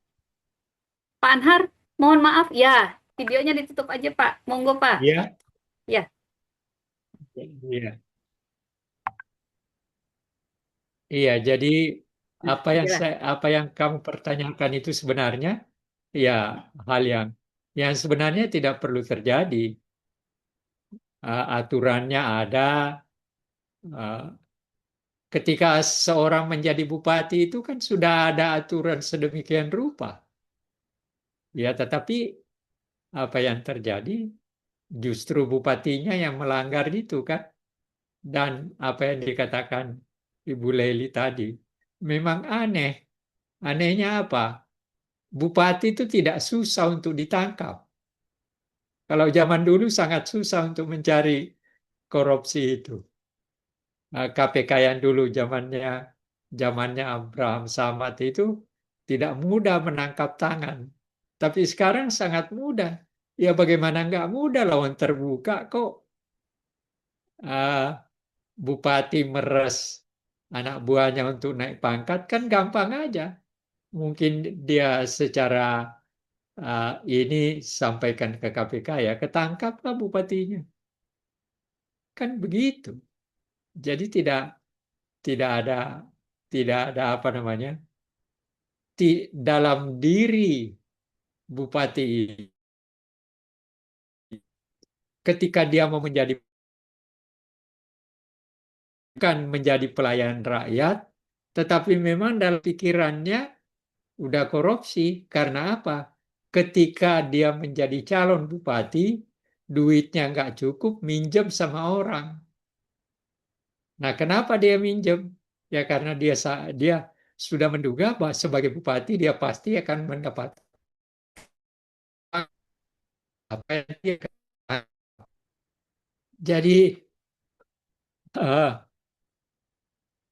Pak Anhar, mohon maaf, ya, videonya ditutup aja, Pak. Monggo, Pak. Iya. Ya. Iya. Iya, jadi apa yang kamu pertanyakan itu sebenarnya ya hal yang sebenarnya tidak perlu terjadi. Aturannya ada. Ketika seorang menjadi bupati itu kan sudah ada aturan sedemikian rupa. Ya, tetapi apa yang terjadi justru bupatinya yang melanggar itu kan. Dan apa yang dikatakan Ibu Leli tadi memang aneh. Anehnya apa? Bupati itu tidak susah untuk ditangkap. Kalau zaman dulu sangat susah untuk mencari korupsi itu. KPK yang dulu zamannya Abraham Samad itu tidak mudah menangkap tangan. Tapi sekarang sangat mudah. Ya bagaimana nggak mudah, lawan terbuka kok. Bupati meres anak buahnya untuk naik pangkat kan gampang aja. Mungkin dia secara ini sampaikan ke KPK ya, ketangkaplah bupatinya. Kan begitu. Jadi tidak ada apa namanya dalam diri bupati ini. Ketika dia mau bukan menjadi pelayan rakyat, tetapi memang dalam pikirannya udah korupsi. Karena apa? Ketika dia menjadi calon bupati, duitnya nggak cukup, minjem sama orang. Nah, kenapa dia minjem? Ya karena dia sudah menduga bahwa sebagai bupati dia pasti akan mendapat apa yang dia. Jadi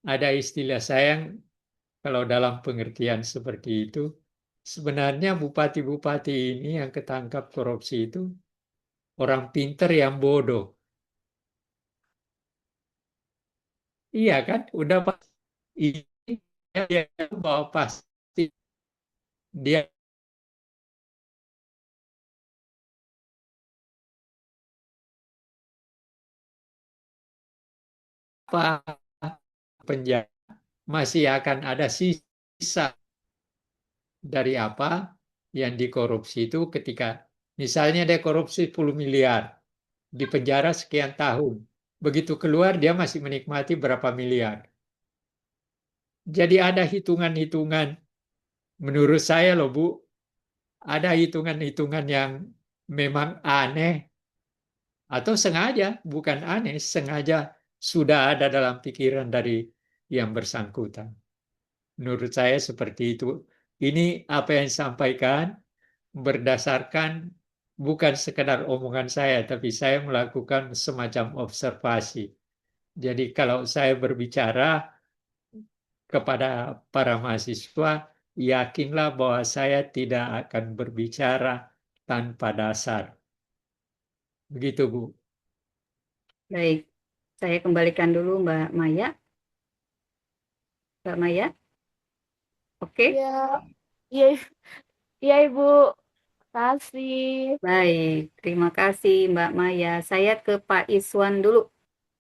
ada istilah sayang kalau dalam pengertian seperti itu, sebenarnya bupati-bupati ini yang ketangkap korupsi itu orang pinter yang bodoh. Iya kan? Udah pasti dia bahwa pasti dia apa penjara masih akan ada sisa dari apa yang dikorupsi itu ketika misalnya dia korupsi 10 miliar di penjara sekian tahun. Begitu keluar dia masih menikmati berapa miliar. Jadi ada hitungan-hitungan menurut saya loh Bu, ada hitungan-hitungan yang memang aneh atau sengaja, bukan aneh, sengaja sudah ada dalam pikiran dari yang bersangkutan. Menurut saya seperti itu. Ini apa yang disampaikan berdasarkan bukan sekedar omongan saya, tapi saya melakukan semacam observasi. Jadi kalau saya berbicara kepada para mahasiswa, yakinlah bahwa saya tidak akan berbicara tanpa dasar. Begitu, Bu. Baik, saya kembalikan dulu Mbak Maya. Mbak Maya, oke? Ya, iya, iya Ibu. Kasih. Baik, terima kasih Mbak Maya. Saya ke Pak Iswan dulu.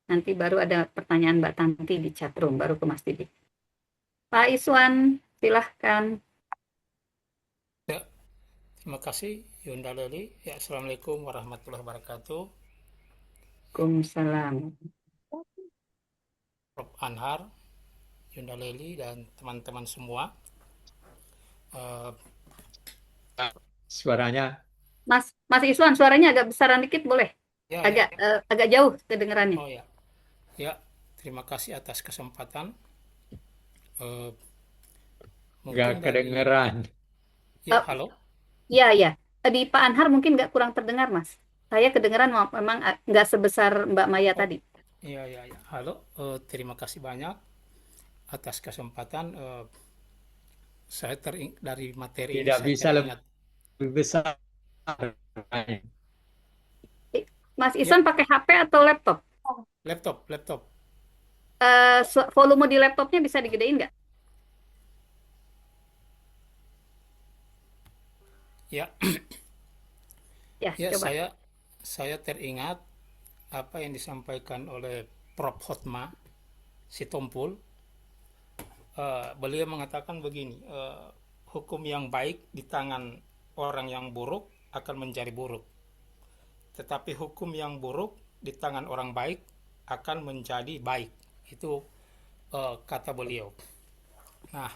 Nanti baru ada pertanyaan Mbak Tanti di chatroom, baru ke Mas Didik. Pak Iswan, silahkan. Ya, terima kasih Yunda Leli. Ya, Assalamualaikum warahmatullahi wabarakatuh. Waalaikumsalam. Prof. Anhar, Yunda Leli, dan teman-teman semua. Suaranya Mas Iswan, suaranya agak besaran dikit boleh? Ya, Agak jauh kedengarannya. oh ya, ya, terima kasih atas kesempatan. nggak Mungkin dari, kedengeran. ya, halo. Iya. Di Pak Anhar mungkin nggak kurang terdengar, Mas. Saya kedengeran memang nggak sebesar Mbak Maya tadi. Iya, halo. Terima kasih banyak atas kesempatan. Saya dari materi ini Tidak saya bisa teringat. lebih besar. Mas Iswan pakai HP atau laptop? Laptop. Volume di laptopnya bisa digedein nggak? Ya, Ya, ya, coba. saya teringat apa yang disampaikan oleh Prof. Hotma Sitompul. Beliau mengatakan begini, hukum yang baik di tangan orang yang buruk akan menjadi buruk, tetapi hukum yang buruk di tangan orang baik akan menjadi baik. Itu kata beliau. Nah,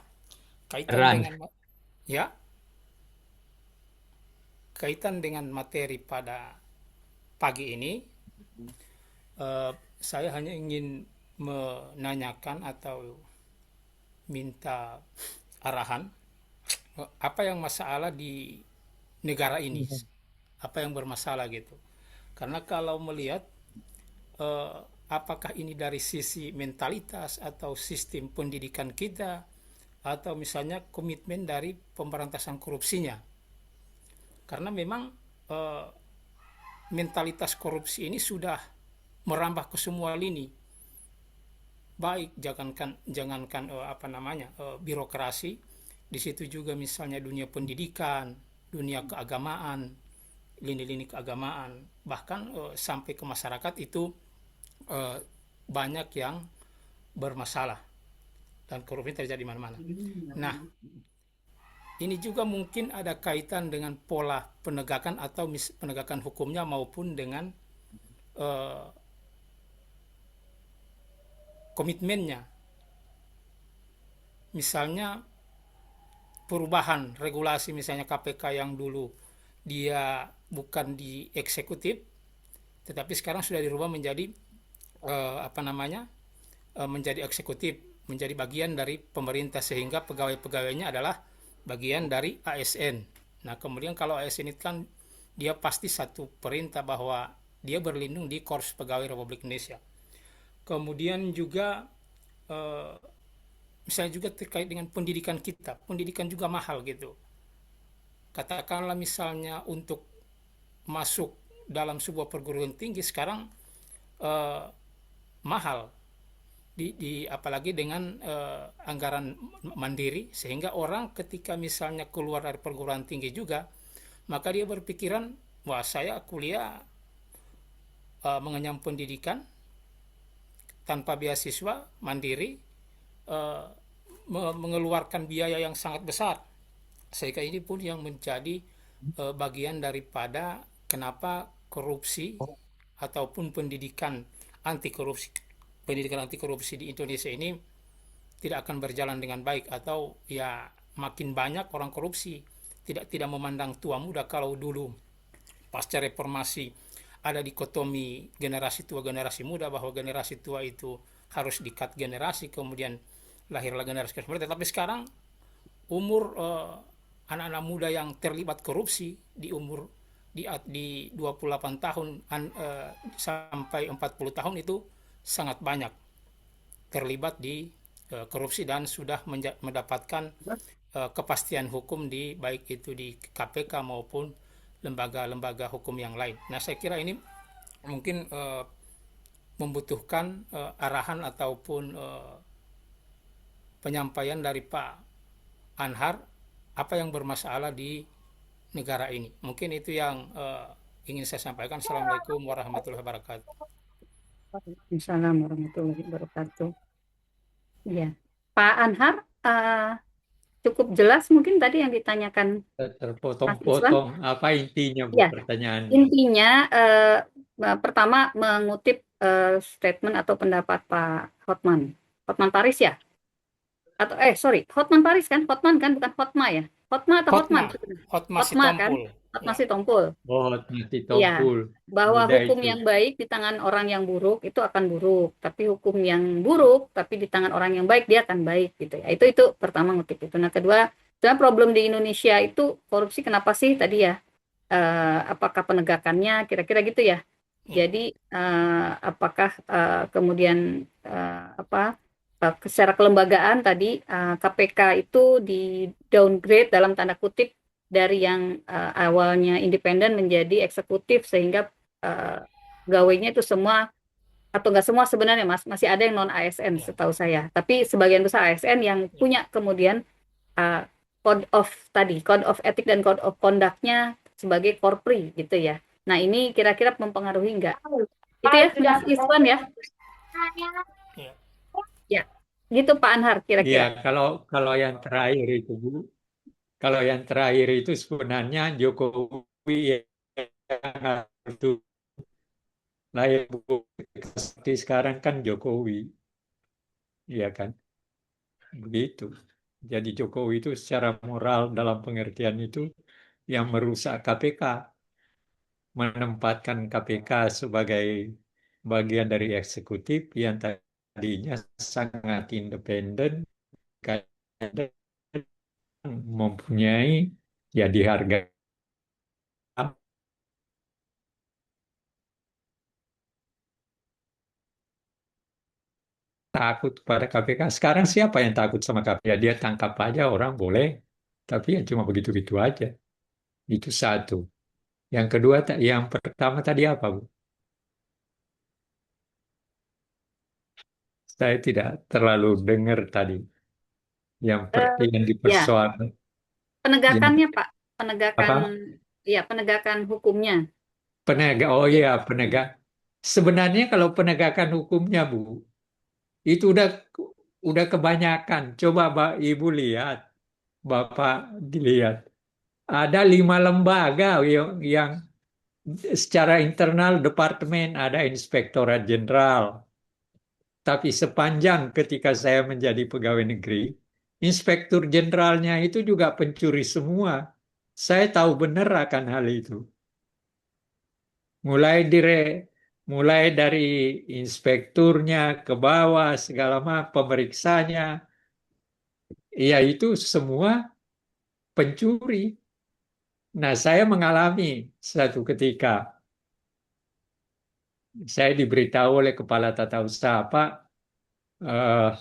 kaitan dengan materi pada pagi ini, saya hanya ingin menanyakan atau minta arahan apa yang masalah di negara ini, apa yang bermasalah gitu. Karena kalau melihat apakah ini dari sisi mentalitas atau sistem pendidikan kita atau misalnya komitmen dari pemberantasan korupsinya. Karena memang mentalitas korupsi ini sudah merambah ke semua lini. Baik jangankan birokrasi, di situ juga misalnya dunia pendidikan, dunia keagamaan, lini-lini keagamaan, bahkan sampai ke masyarakat itu banyak yang bermasalah dan korupsi terjadi di mana-mana. Nah, ini juga mungkin ada kaitan dengan pola penegakan atau penegakan hukumnya maupun dengan komitmennya. Misalnya perubahan regulasi, misalnya KPK yang dulu dia bukan di eksekutif, tetapi sekarang sudah dirubah menjadi menjadi eksekutif, menjadi bagian dari pemerintah, sehingga pegawai-pegawainya adalah bagian dari ASN. Nah, kemudian kalau ASN itu kan dia pasti satu perintah bahwa dia berlindung di Korps Pegawai Republik Indonesia. Kemudian juga misalnya juga terkait dengan pendidikan kita, pendidikan juga mahal gitu. Katakanlah misalnya untuk masuk dalam sebuah perguruan tinggi sekarang mahal. apalagi dengan anggaran mandiri, sehingga orang ketika misalnya keluar dari perguruan tinggi juga, maka dia berpikiran, wah saya kuliah mengenyam pendidikan tanpa beasiswa mandiri, eh, mengeluarkan biaya yang sangat besar, sehingga ini pun yang menjadi bagian daripada kenapa korupsi ataupun pendidikan anti korupsi di Indonesia ini tidak akan berjalan dengan baik, atau ya makin banyak orang korupsi, tidak memandang tua muda. Kalau dulu pasca reformasi ada dikotomi generasi tua generasi muda, bahwa generasi tua itu harus di-cut generasi, kemudian lahirlah generasi muda. Tapi sekarang umur anak-anak muda yang terlibat korupsi di umur di 28 tahun sampai 40 tahun itu sangat banyak terlibat di korupsi dan sudah mendapatkan kepastian hukum baik itu di KPK maupun lembaga-lembaga hukum yang lain. Nah, saya kira ini mungkin membutuhkan arahan ataupun penyampaian dari Pak Anhar apa yang bermasalah di negara ini. Mungkin itu yang ingin saya sampaikan. Assalamualaikum warahmatullahi wabarakatuh. Waalaikumsalam warahmatullahi wabarakatuh. Ya, Pak Anhar, cukup jelas mungkin tadi yang ditanyakan Mas Iswan. Terpotong-potong. Apa intinya, Bu, Ya, pertanyaannya? intinya pertama mengutip statement atau pendapat Pak Hotman Paris ya? Atau Hotman Paris kan? Hotman kan, bukan Hotma ya? Hotma atau Hotman? Hotma Hotma kan? Sitompul. Hotma Sitompul. Oh, nanti Iya, Tompul. bahwa Muda hukum itu. yang baik di tangan orang yang buruk itu akan buruk, tapi hukum yang buruk tapi di tangan orang yang baik dia akan baik gitu ya. Itu pertama ngutip itu. Nah, kedua, sebenarnya problem di Indonesia itu korupsi kenapa sih tadi ya? Apakah penegakannya kira-kira gitu ya? Jadi apakah kemudian secara kelembagaan tadi KPK itu di downgrade dalam tanda kutip dari yang awalnya independen menjadi eksekutif, sehingga pegawainya itu semua, atau nggak semua sebenarnya Mas, masih ada yang non ASN setahu saya, tapi sebagian besar ASN yang punya kemudian code of ethic dan code of conduct-nya sebagai korpri gitu ya. Nah, ini kira-kira mempengaruhi nggak? Itu ya Mas Iswan ya? Ya, gitu Pak Anhar Iya, kira-kira. kalau yang terakhir itu, Bu, kalau yang terakhir itu sebenarnya Jokowi yang itu lahir seperti sekarang kan Jokowi, iya kan? Begitu. Jadi Jokowi itu secara moral dalam pengertian itu yang merusak KPK, menempatkan KPK sebagai bagian dari eksekutif yang tadinya sangat independen, mempunyai ya dihargai. Takut pada KPK. Sekarang siapa yang takut sama KPK? Ya, dia tangkap aja orang boleh, tapi ya cuma begitu-begitu aja. Itu satu. Yang kedua, yang pertama tadi apa, Bu? Saya tidak terlalu dengar tadi. Yang yang Ya, dipersoalkan. penegakannya Pak, penegakan Apa? penegakan hukumnya. Penegak. Oh iya, penegak. Sebenarnya kalau penegakan hukumnya, Bu, itu udah kebanyakan. Coba Ibu lihat, Bapak dilihat. Ada 5 lembaga yang secara internal departemen, ada Inspektorat Jenderal. Tapi sepanjang ketika saya menjadi pegawai negeri, Inspektur Jenderalnya itu juga pencuri semua. Saya tahu benar akan hal itu. Mulai dari inspekturnya ke bawah, segala macam, pemeriksanya, ya itu semua pencuri. Nah, saya mengalami satu ketika, saya diberitahu oleh kepala tata usaha, Pak, eh,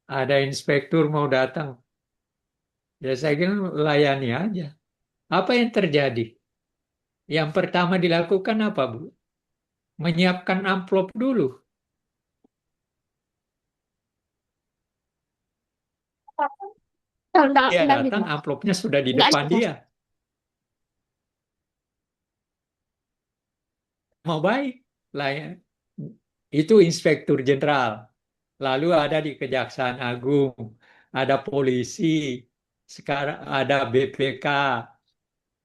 ada inspektur mau datang. Ya saya kira layani aja. Apa yang terjadi? Yang pertama dilakukan apa, Bu? menyiapkan amplop dulu. Dia Enggak datang, bisa. amplopnya sudah di Enggak depan bisa. dia. Mau baik lah ya. Itu inspektur jenderal. Lalu ada di Kejaksaan Agung, ada polisi, sekarang ada BPK,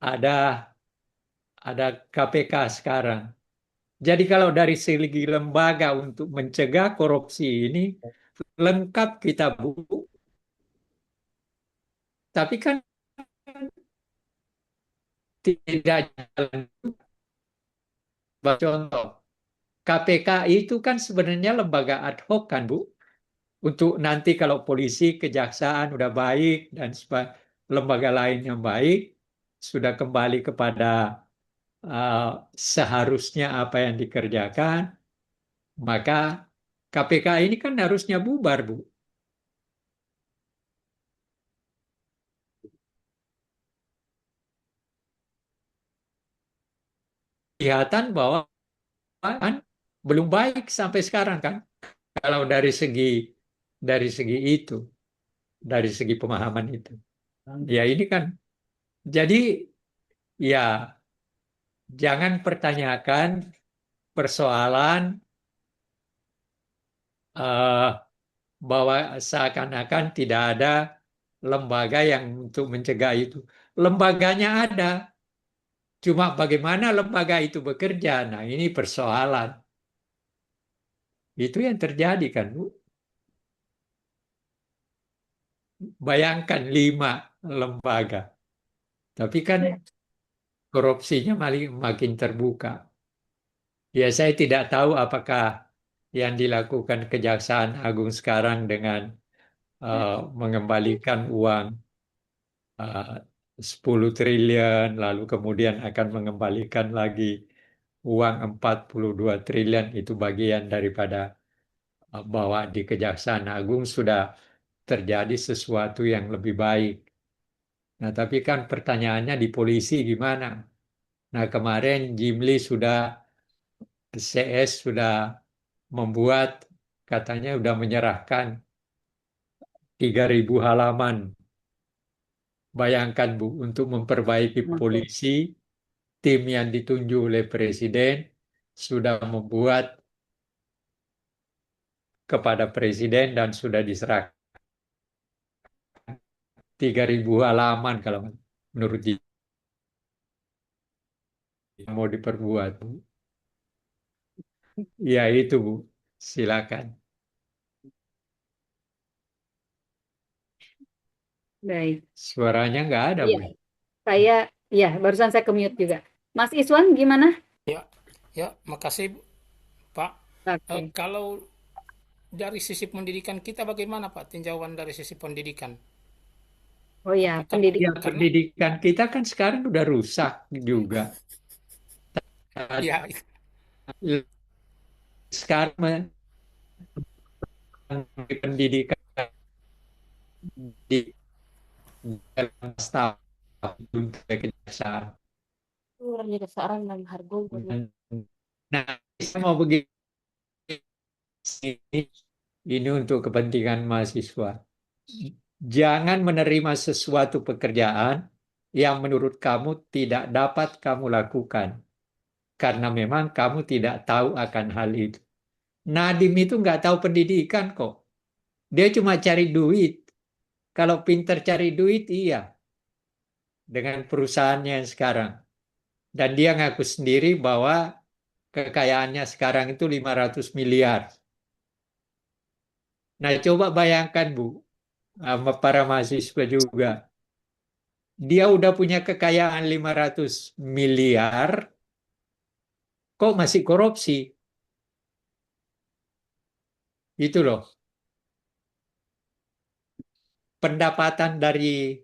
ada KPK sekarang. Jadi kalau dari segi lembaga untuk mencegah korupsi ini lengkap kita, Bu. Tapi kan tidak jalan. Contoh, KPK itu kan sebenarnya lembaga ad hoc kan, Bu? Untuk nanti kalau polisi, kejaksaan udah baik dan lembaga lain yang baik sudah kembali kepada uh, seharusnya apa yang dikerjakan, maka KPK ini kan harusnya bubar, Bu. Kelihatan bahwa kan belum baik sampai sekarang kan. Kalau dari segi itu, dari segi pemahaman itu. Ya ini kan jadi ya jangan pertanyakan persoalan eh, bahwa seakan-akan tidak ada lembaga yang untuk mencegah itu. Lembaganya ada, cuma bagaimana lembaga itu bekerja. Nah, ini persoalan. Itu yang terjadi kan, Bu. Bayangkan 5 lembaga, tapi kan korupsinya makin terbuka. Ya, saya tidak tahu apakah yang dilakukan Kejaksaan Agung sekarang dengan mengembalikan uang eh, 10 triliun, lalu kemudian akan mengembalikan lagi uang 42 triliun, itu bagian daripada bahwa di Kejaksaan Agung sudah terjadi sesuatu yang lebih baik. Nah, tapi kan pertanyaannya di polisi gimana? Nah, kemarin Jimli CS sudah membuat, katanya sudah menyerahkan 3.000 halaman. Bayangkan, Bu, untuk memperbaiki polisi, tim yang ditunjuk oleh Presiden sudah membuat kepada Presiden dan sudah diserahkan 3.000 halaman kalau menurut dia mau diperbuat, Bu. Ya itu, Bu. Silakan. Baik. Suaranya nggak ada, Iya, Bu. barusan saya ke-mute juga. Mas Iswan gimana? Ya, makasih Pak. Oke. Kalau dari sisi pendidikan kita bagaimana Pak tinjauan dari sisi pendidikan? Oh ya, Ya, pendidikan. pendidikan kita kan sekarang udah rusak juga. Ya, Sekarang pendidikan di dalam staf kejaksaan. Orangnya keseorang dalam harga. Nah, saya mau begini, ini untuk kepentingan mahasiswa. Jangan menerima sesuatu pekerjaan yang menurut kamu tidak dapat kamu lakukan. Karena memang kamu tidak tahu akan hal itu. Nadim itu nggak tahu pendidikan kok. Dia cuma cari duit. Kalau pinter cari duit, iya. Dengan perusahaannya yang sekarang. Dan dia ngaku sendiri bahwa kekayaannya sekarang itu 500 miliar. Nah, coba bayangkan, Bu, sama para mahasiswa juga. Dia udah punya kekayaan 500 miliar, kok masih korupsi? Itu loh. Pendapatan dari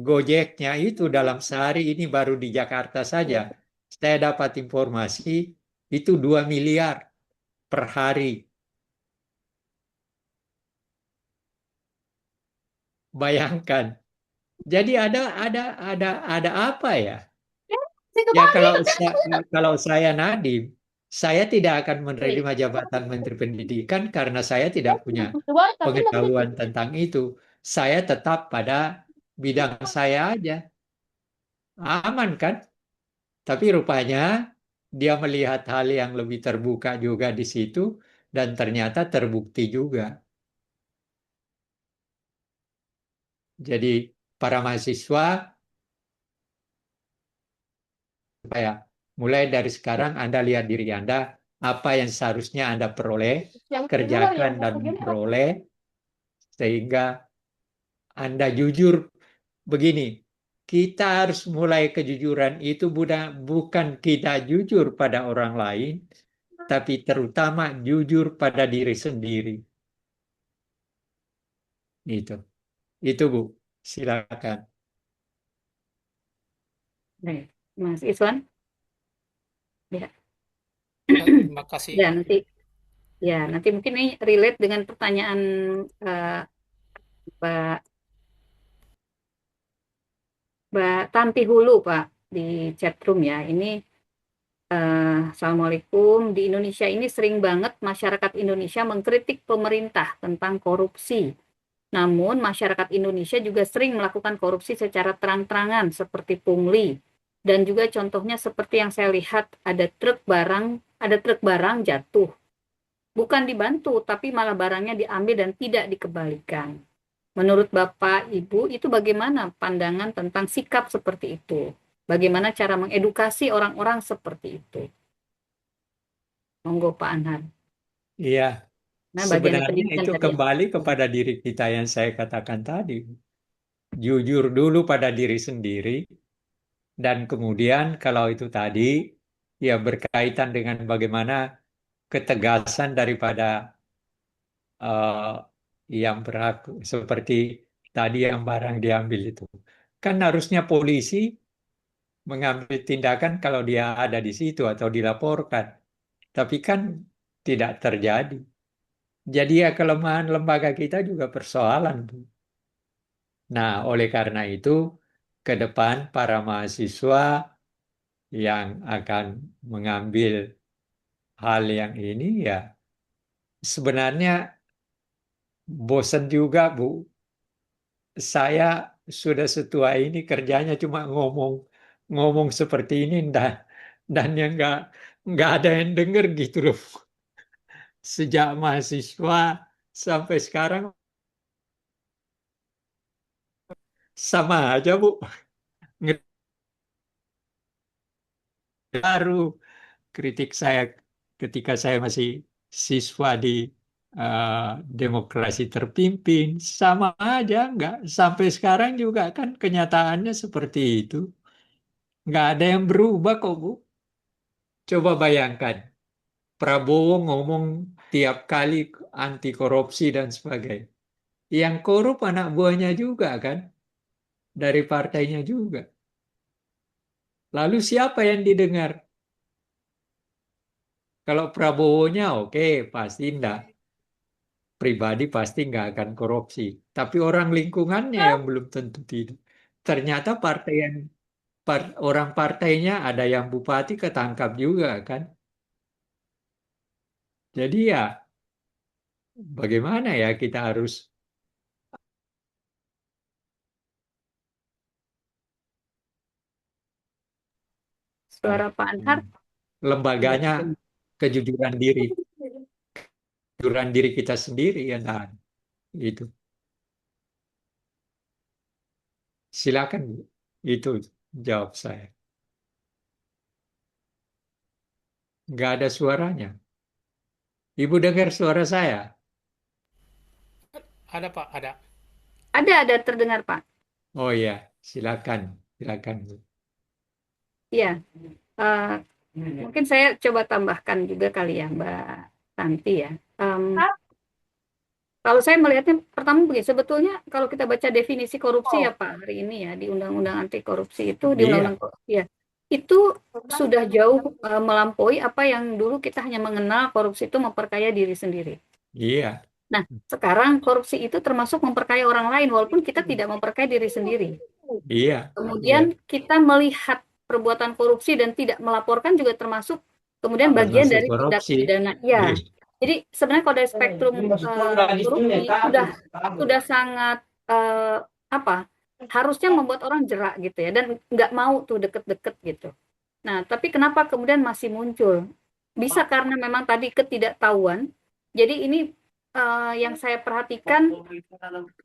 Gojeknya itu dalam sehari ini baru di Jakarta saja. Saya dapat informasi itu 2 miliar per hari. Bayangkan. Jadi ada apa ya? Ya kalau saya Nadim, Saya tidak akan menerima jabatan Menteri Pendidikan karena saya tidak punya pengetahuan tentang itu. Saya tetap pada bidang saya aja. Aman kan? Tapi rupanya dia melihat hal yang lebih terbuka juga di situ dan ternyata terbukti juga. Jadi para mahasiswa supaya mulai dari sekarang Anda lihat diri Anda, apa yang seharusnya Anda peroleh, kerjakan dan peroleh sehingga Anda jujur. Begini, kita harus mulai kejujuran itu bukan kita jujur pada orang lain, tapi terutama jujur pada diri sendiri. Itu Bu, silakan. Baik, Mas Iswan. Ya. Terima kasih. Ya, nanti mungkin ini relate dengan pertanyaan Mbak Tanti Hulu, Pak, di chatroom ya. Ini Assalamualaikum. Di Indonesia ini sering banget masyarakat Indonesia mengkritik pemerintah tentang korupsi. Namun masyarakat Indonesia juga sering melakukan korupsi secara terang-terangan seperti pungli. Dan juga contohnya seperti yang saya lihat ada truk barang jatuh. Bukan dibantu, tapi malah barangnya diambil dan tidak dikembalikan. Menurut Bapak, Ibu, itu bagaimana pandangan tentang sikap seperti itu? Bagaimana cara mengedukasi orang-orang seperti itu? Monggo Pak Anhar. Iya, Nah, bagian sebenarnya pendidikan itu tadi ya. kembali kepada diri kita yang saya katakan tadi. Jujur dulu pada diri sendiri, dan kemudian kalau itu tadi, ya berkaitan dengan bagaimana ketegasan daripada yang berhak, seperti tadi yang barang diambil itu. Kan harusnya polisi mengambil tindakan kalau dia ada di situ atau dilaporkan. Tapi kan tidak terjadi. Jadi ya kelemahan lembaga kita juga persoalan, Bu. Nah, oleh karena itu, ke depan para mahasiswa yang akan mengambil hal yang ini ya sebenarnya bosan juga, Bu. Saya sudah setua ini kerjanya cuma ngomong seperti ini dan yang nggak ada yang denger gitu loh. Sejak mahasiswa sampai sekarang sama aja, Bu. Baru kritik saya ketika saya masih siswa di eh, demokrasi terpimpin sama aja, nggak sampai sekarang juga kan kenyataannya seperti itu. Nggak ada yang berubah kok, Bu. Coba bayangkan, Prabowo ngomong tiap kali anti korupsi dan sebagainya. Yang korup anak buahnya juga kan, dari partainya juga. Lalu siapa yang didengar? Kalau Prabowo-nya oke, pasti enggak. Pribadi pasti nggak akan korupsi. Tapi orang lingkungannya yang belum tentu tidak. Ternyata orang partainya ada yang bupati ketangkap juga kan. Jadi ya bagaimana ya kita harus Suara Pak Anhar. lembaganya kejujuran diri kita sendiri ya nah, itu. Silakan Bu. Itu jawab saya. Nggak ada suaranya. Ibu dengar suara saya? Ada Pak, ada. Ada terdengar Pak. Oh iya, silakan, silakan Bu. Iya, mungkin saya coba tambahkan juga kali ya Mbak Tanti ya. Kalau saya melihatnya pertama begini, sebetulnya kalau kita baca definisi korupsi ya Pak hari ini ya di Undang-Undang Anti Korupsi itu di Iya. Undang-Undang Korupsi ya itu sudah jauh melampaui apa yang dulu kita hanya mengenal korupsi itu memperkaya diri sendiri. Iya, Nah, sekarang korupsi itu termasuk memperkaya orang lain walaupun kita tidak memperkaya diri sendiri. iya. Kemudian kita melihat perbuatan korupsi dan tidak melaporkan juga termasuk kemudian bagian termasuk dari tindak korupsi. pidana. Ya, Iya. jadi sebenarnya kalau dari spektrum korupsi sudah sangat apa? Harusnya membuat orang jerak gitu ya, dan nggak mau tuh deket-deket gitu. Nah, tapi kenapa kemudian masih muncul? Bisa karena memang tadi ketidaktahuan. Jadi ini yang saya perhatikan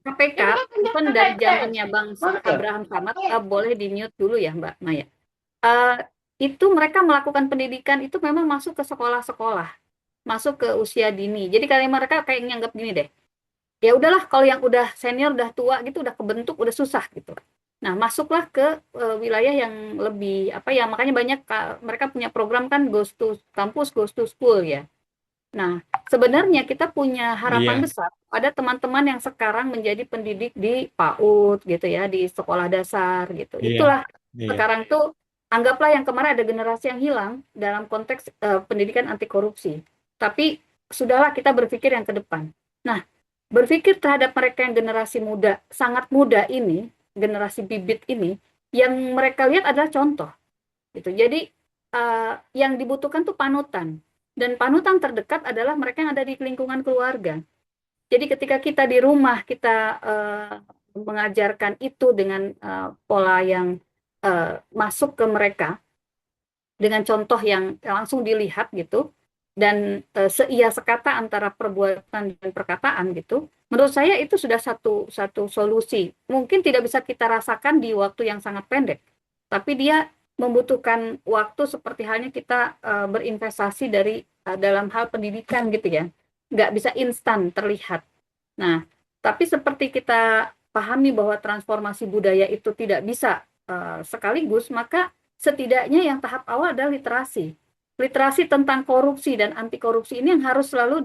KPK, even dari zamannya Bang Abraham Samad, boleh di mute dulu ya Mbak Maya. Eh, itu mereka melakukan pendidikan itu memang masuk ke sekolah-sekolah, masuk ke usia dini. Jadi kalau mereka kayak nganggap gini deh, ya udahlah kalau yang udah senior, udah tua gitu, udah kebentuk, udah susah gitu. Nah, masuklah ke wilayah yang lebih apa ya, makanya banyak mereka punya program kan Goes to Campus, Goes to School ya. Nah, sebenarnya kita punya harapan Iya. besar pada teman-teman yang sekarang menjadi pendidik di PAUD gitu ya, di sekolah dasar gitu. Iya. Itulah Iya. sekarang tuh anggaplah yang kemarin ada generasi yang hilang dalam konteks pendidikan anti korupsi. Tapi sudahlah kita berpikir yang ke depan. Nah, berpikir terhadap mereka yang generasi muda, sangat muda ini, generasi bibit ini, yang mereka lihat adalah contoh. Gitu. Jadi yang dibutuhkan tuh panutan. Dan panutan terdekat adalah mereka yang ada di lingkungan keluarga. Jadi ketika kita di rumah, kita mengajarkan itu dengan pola yang masuk ke mereka, dengan contoh yang langsung dilihat gitu, dan seia sekata antara perbuatan dan perkataan gitu, menurut saya itu sudah satu solusi. Mungkin tidak bisa kita rasakan di waktu yang sangat pendek, tapi dia membutuhkan waktu seperti halnya kita berinvestasi dari dalam hal pendidikan gitu ya, nggak bisa instan terlihat. Nah, tapi seperti kita pahami bahwa transformasi budaya itu tidak bisa sekaligus, maka setidaknya yang tahap awal adalah literasi. Literasi tentang korupsi dan anti korupsi ini yang harus selalu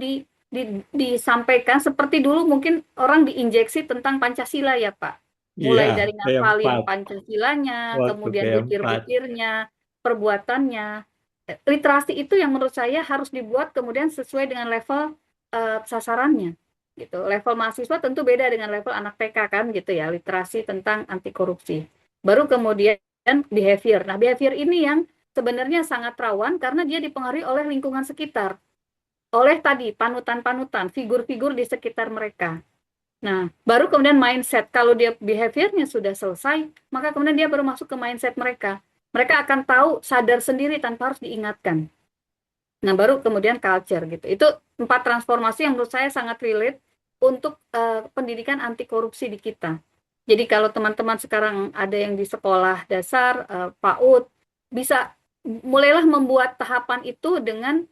disampaikan, seperti dulu mungkin orang diinjeksi tentang Pancasila ya Pak. Mulai Iya, dari P4. ngafalin Pancasilanya, Waktu kemudian P4. butir-butirnya, perbuatannya. Literasi itu yang menurut saya harus dibuat kemudian sesuai dengan level sasarannya. Gitu. Level mahasiswa tentu beda dengan level anak TK kan gitu ya, literasi tentang anti korupsi. Baru kemudian behavior. Nah, behavior ini yang sebenarnya sangat rawan karena dia dipengaruhi oleh lingkungan sekitar. Oleh tadi panutan-panutan, figur-figur di sekitar mereka. Nah, baru kemudian mindset. Kalau dia behaviornya sudah selesai, maka kemudian dia baru masuk ke mindset mereka. Mereka akan tahu, sadar sendiri tanpa harus diingatkan. Nah, baru kemudian culture gitu. Itu 4 transformasi yang menurut saya sangat relate untuk pendidikan anti korupsi di kita. Jadi kalau teman-teman sekarang ada yang di sekolah dasar, PAUD, bisa mulailah membuat tahapan itu dengan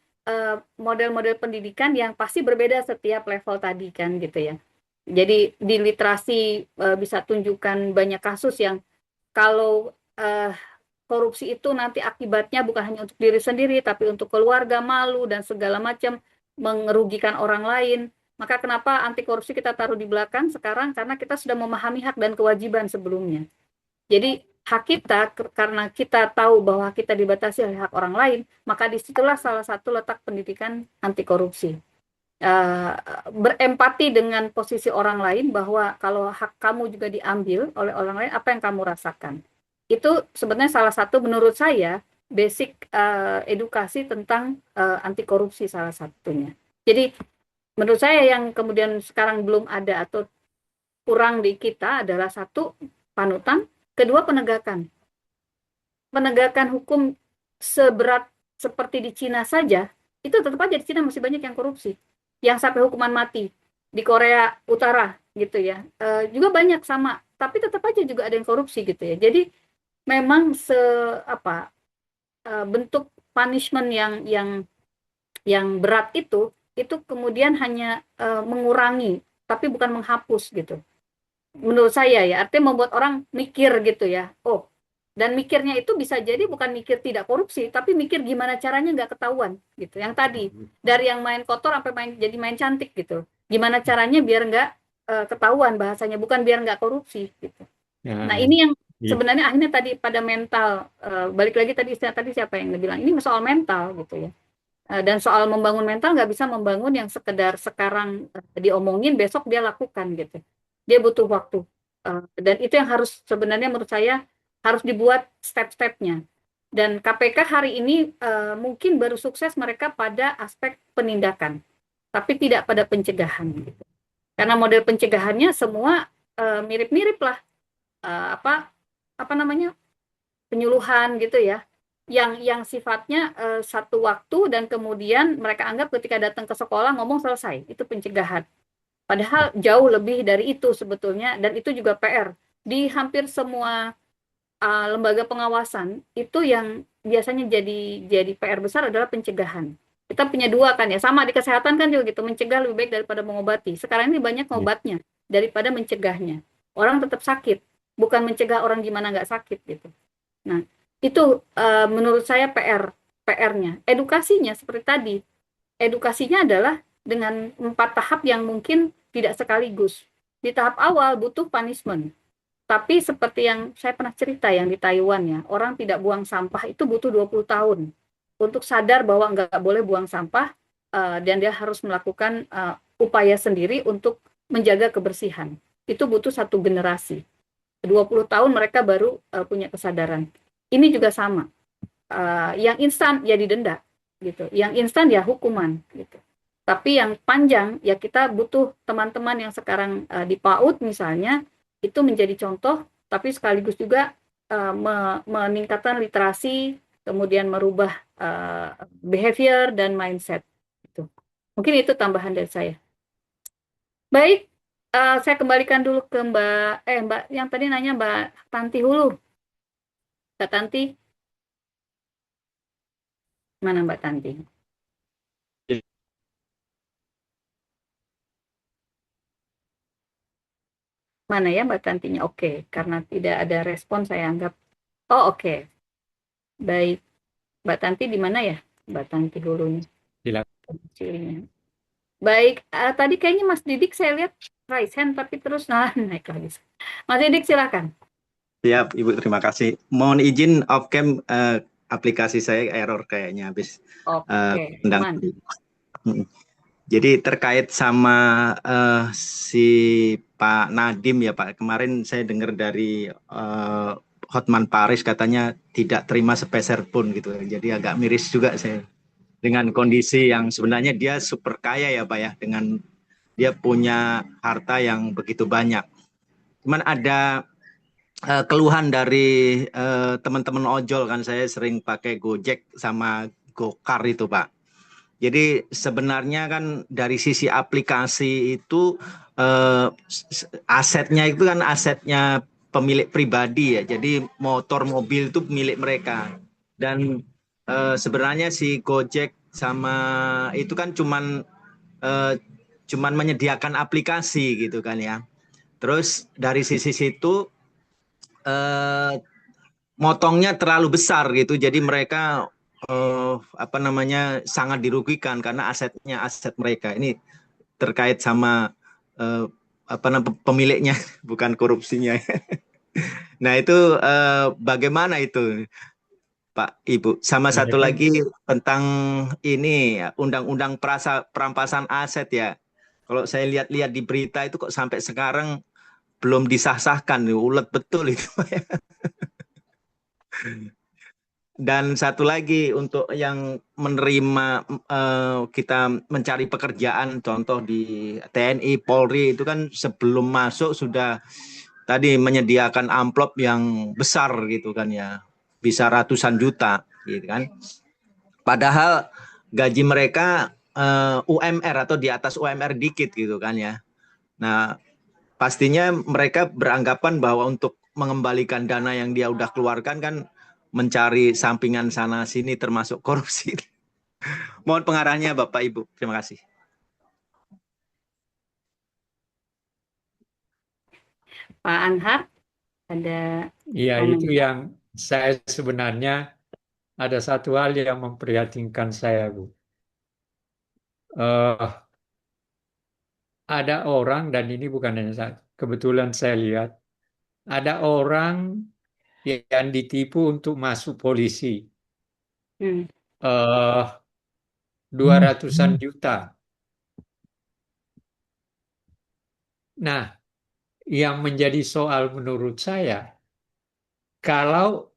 model-model pendidikan yang pasti berbeda setiap level tadi kan gitu ya. Jadi di literasi bisa tunjukkan banyak kasus yang kalau korupsi itu nanti akibatnya bukan hanya untuk diri sendiri, tapi untuk keluarga, malu, dan segala macam, merugikan orang lain. Maka kenapa anti korupsi kita taruh di belakang sekarang? Karena kita sudah memahami hak dan kewajiban sebelumnya. Jadi hak kita, karena kita tahu bahwa kita dibatasi oleh hak orang lain, maka disitulah salah satu letak pendidikan anti korupsi. Berempati dengan posisi orang lain, bahwa kalau hak kamu juga diambil oleh orang lain, apa yang kamu rasakan? Itu sebenarnya salah satu menurut saya basic edukasi tentang anti korupsi salah satunya. Jadi menurut saya yang kemudian sekarang belum ada atau kurang di kita adalah satu, panutan, kedua penegakan. Penegakan hukum seberat seperti di Cina saja, itu tetap aja di Cina masih banyak yang korupsi, yang sampai hukuman mati. Di Korea Utara gitu ya, juga banyak sama, tapi tetap aja juga ada yang korupsi gitu ya. Jadi memang bentuk punishment yang berat itu kemudian hanya mengurangi, tapi bukan menghapus gitu. Menurut saya ya, artinya membuat orang mikir gitu ya. Oh, dan mikirnya itu bisa jadi bukan mikir tidak korupsi, tapi mikir gimana caranya nggak ketahuan gitu. Yang tadi dari yang main kotor sampai jadi main cantik gitu. Gimana caranya biar nggak ketahuan bahasanya, bukan biar nggak korupsi gitu. Ya, Nah ini yang iya. sebenarnya akhirnya tadi pada mental, balik lagi tadi siapa yang bilang ini soal mental gitu ya. Dan soal membangun mental nggak bisa membangun yang sekedar sekarang diomongin besok dia lakukan gitu. Dia butuh waktu. Dan itu yang harus sebenarnya menurut saya harus dibuat step-stepnya. Dan KPK hari ini mungkin baru sukses mereka pada aspek penindakan, tapi tidak pada pencegahan. Gitu. Karena model pencegahannya semua mirip-mirip lah, apa namanya, penyuluhan gitu ya, yang sifatnya satu waktu dan kemudian mereka anggap ketika datang ke sekolah ngomong selesai, itu pencegahan. Padahal jauh lebih dari itu sebetulnya, dan itu juga PR di hampir semua lembaga pengawasan itu. Yang biasanya jadi PR besar adalah pencegahan. Kita punya dua kan ya, sama di kesehatan kan juga gitu, mencegah lebih baik daripada mengobati. Sekarang ini banyak obatnya daripada mencegahnya. Orang tetap sakit, bukan mencegah orang gimana nggak sakit gitu. Nah, itu menurut saya PR-nya. Edukasinya seperti tadi. Edukasinya adalah dengan 4 tahap yang mungkin tidak sekaligus. Di tahap awal butuh punishment. Tapi seperti yang saya pernah cerita yang di Taiwan ya, orang tidak buang sampah itu butuh 20 tahun untuk sadar bahwa nggak boleh buang sampah, dan dia harus melakukan upaya sendiri untuk menjaga kebersihan. Itu butuh 1 generasi. 20 tahun mereka baru punya kesadaran. Ini juga sama. Yang instan ya didenda gitu. Yang instan ya hukuman gitu. Tapi yang panjang ya kita butuh teman-teman yang sekarang di PAUD misalnya itu menjadi contoh, tapi sekaligus juga meningkatkan literasi, kemudian merubah behavior dan mindset. Gitu. Mungkin itu tambahan dari saya. Baik, saya kembalikan dulu ke Mbak yang tadi nanya Mbak Tanti Hulu. Mbak Tanti, mana Mbak Tanti? Mana ya Mbak Tantinya? Oke, karena tidak ada respon saya anggap. Oh oke, baik. Mbak Tanti di mana ya? Mbak Tanti Hulunya. Cirinya. Baik, tadi kayaknya Mas Didik saya lihat raise hand tapi terus naik lagi. Mas Didik silakan. Siap, Ibu, terima kasih. Mohon izin off cam, aplikasi saya error kayaknya habis Oke, undang. aman. Jadi terkait sama si Pak Nadiem ya Pak, kemarin saya dengar dari Hotman Paris katanya tidak terima sepeser pun gitu. Jadi agak miris juga saya dengan kondisi yang sebenarnya dia super kaya ya Pak ya, dengan dia punya harta yang begitu banyak. Cuman ada keluhan dari teman-teman ojol kan, saya sering pakai Gojek sama Gokar itu Pak. Jadi sebenarnya kan dari sisi aplikasi itu asetnya itu kan asetnya pemilik pribadi ya. Jadi motor mobil itu milik mereka. Dan sebenarnya si Gojek sama itu kan cuman menyediakan aplikasi gitu kan ya. Terus dari sisi situ motongnya terlalu besar gitu. Jadi mereka sangat dirugikan karena asetnya aset mereka. Ini terkait sama pemiliknya, bukan korupsinya. Nah itu bagaimana itu Pak Ibu? Sama satu lagi tentang ini undang-undang perampasan aset ya. Kalau saya lihat-lihat di berita itu kok sampai sekarang belum disah-sahkan, ulet betul itu. Dan satu lagi untuk yang menerima kita mencari pekerjaan, contoh di TNI, Polri itu kan sebelum masuk sudah tadi menyediakan amplop yang besar gitu kan ya, bisa ratusan juta gitu kan. Padahal gaji mereka UMR atau di atas UMR dikit gitu kan ya. Nah pastinya mereka beranggapan bahwa untuk mengembalikan dana yang dia udah keluarkan kan mencari sampingan sana sini termasuk korupsi. Mohon pengarahnya Bapak Ibu. Terima kasih. Pak Anhar, ada Ya, itu yang saya sebenarnya ada satu hal yang memprihatinkan saya, Bu. Ada orang, dan ini bukan hanya saya, kebetulan saya lihat, ada orang yang ditipu untuk masuk polisi. 200-an juta. Nah, yang menjadi soal menurut saya, kalau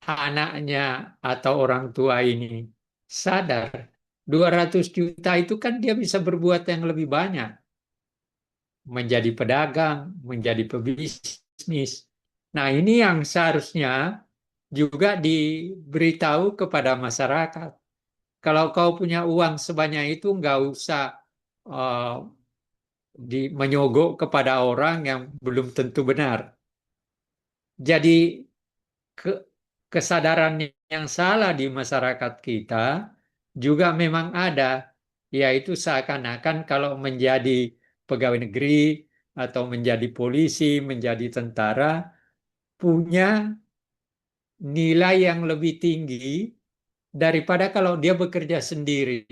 anaknya atau orang tua ini sadar 200 juta itu kan dia bisa berbuat yang lebih banyak, menjadi pedagang, menjadi pebisnis. Nah, ini yang seharusnya juga diberitahu kepada masyarakat. Kalau kau punya uang sebanyak itu, nggak usah uh, menyogok kepada orang yang belum tentu benar. Jadi ke- kesadaran yang salah di masyarakat kita juga memang ada, yaitu seakan-akan kalau menjadi pegawai negeri atau menjadi polisi, menjadi tentara, punya nilai yang lebih tinggi daripada kalau dia bekerja sendiri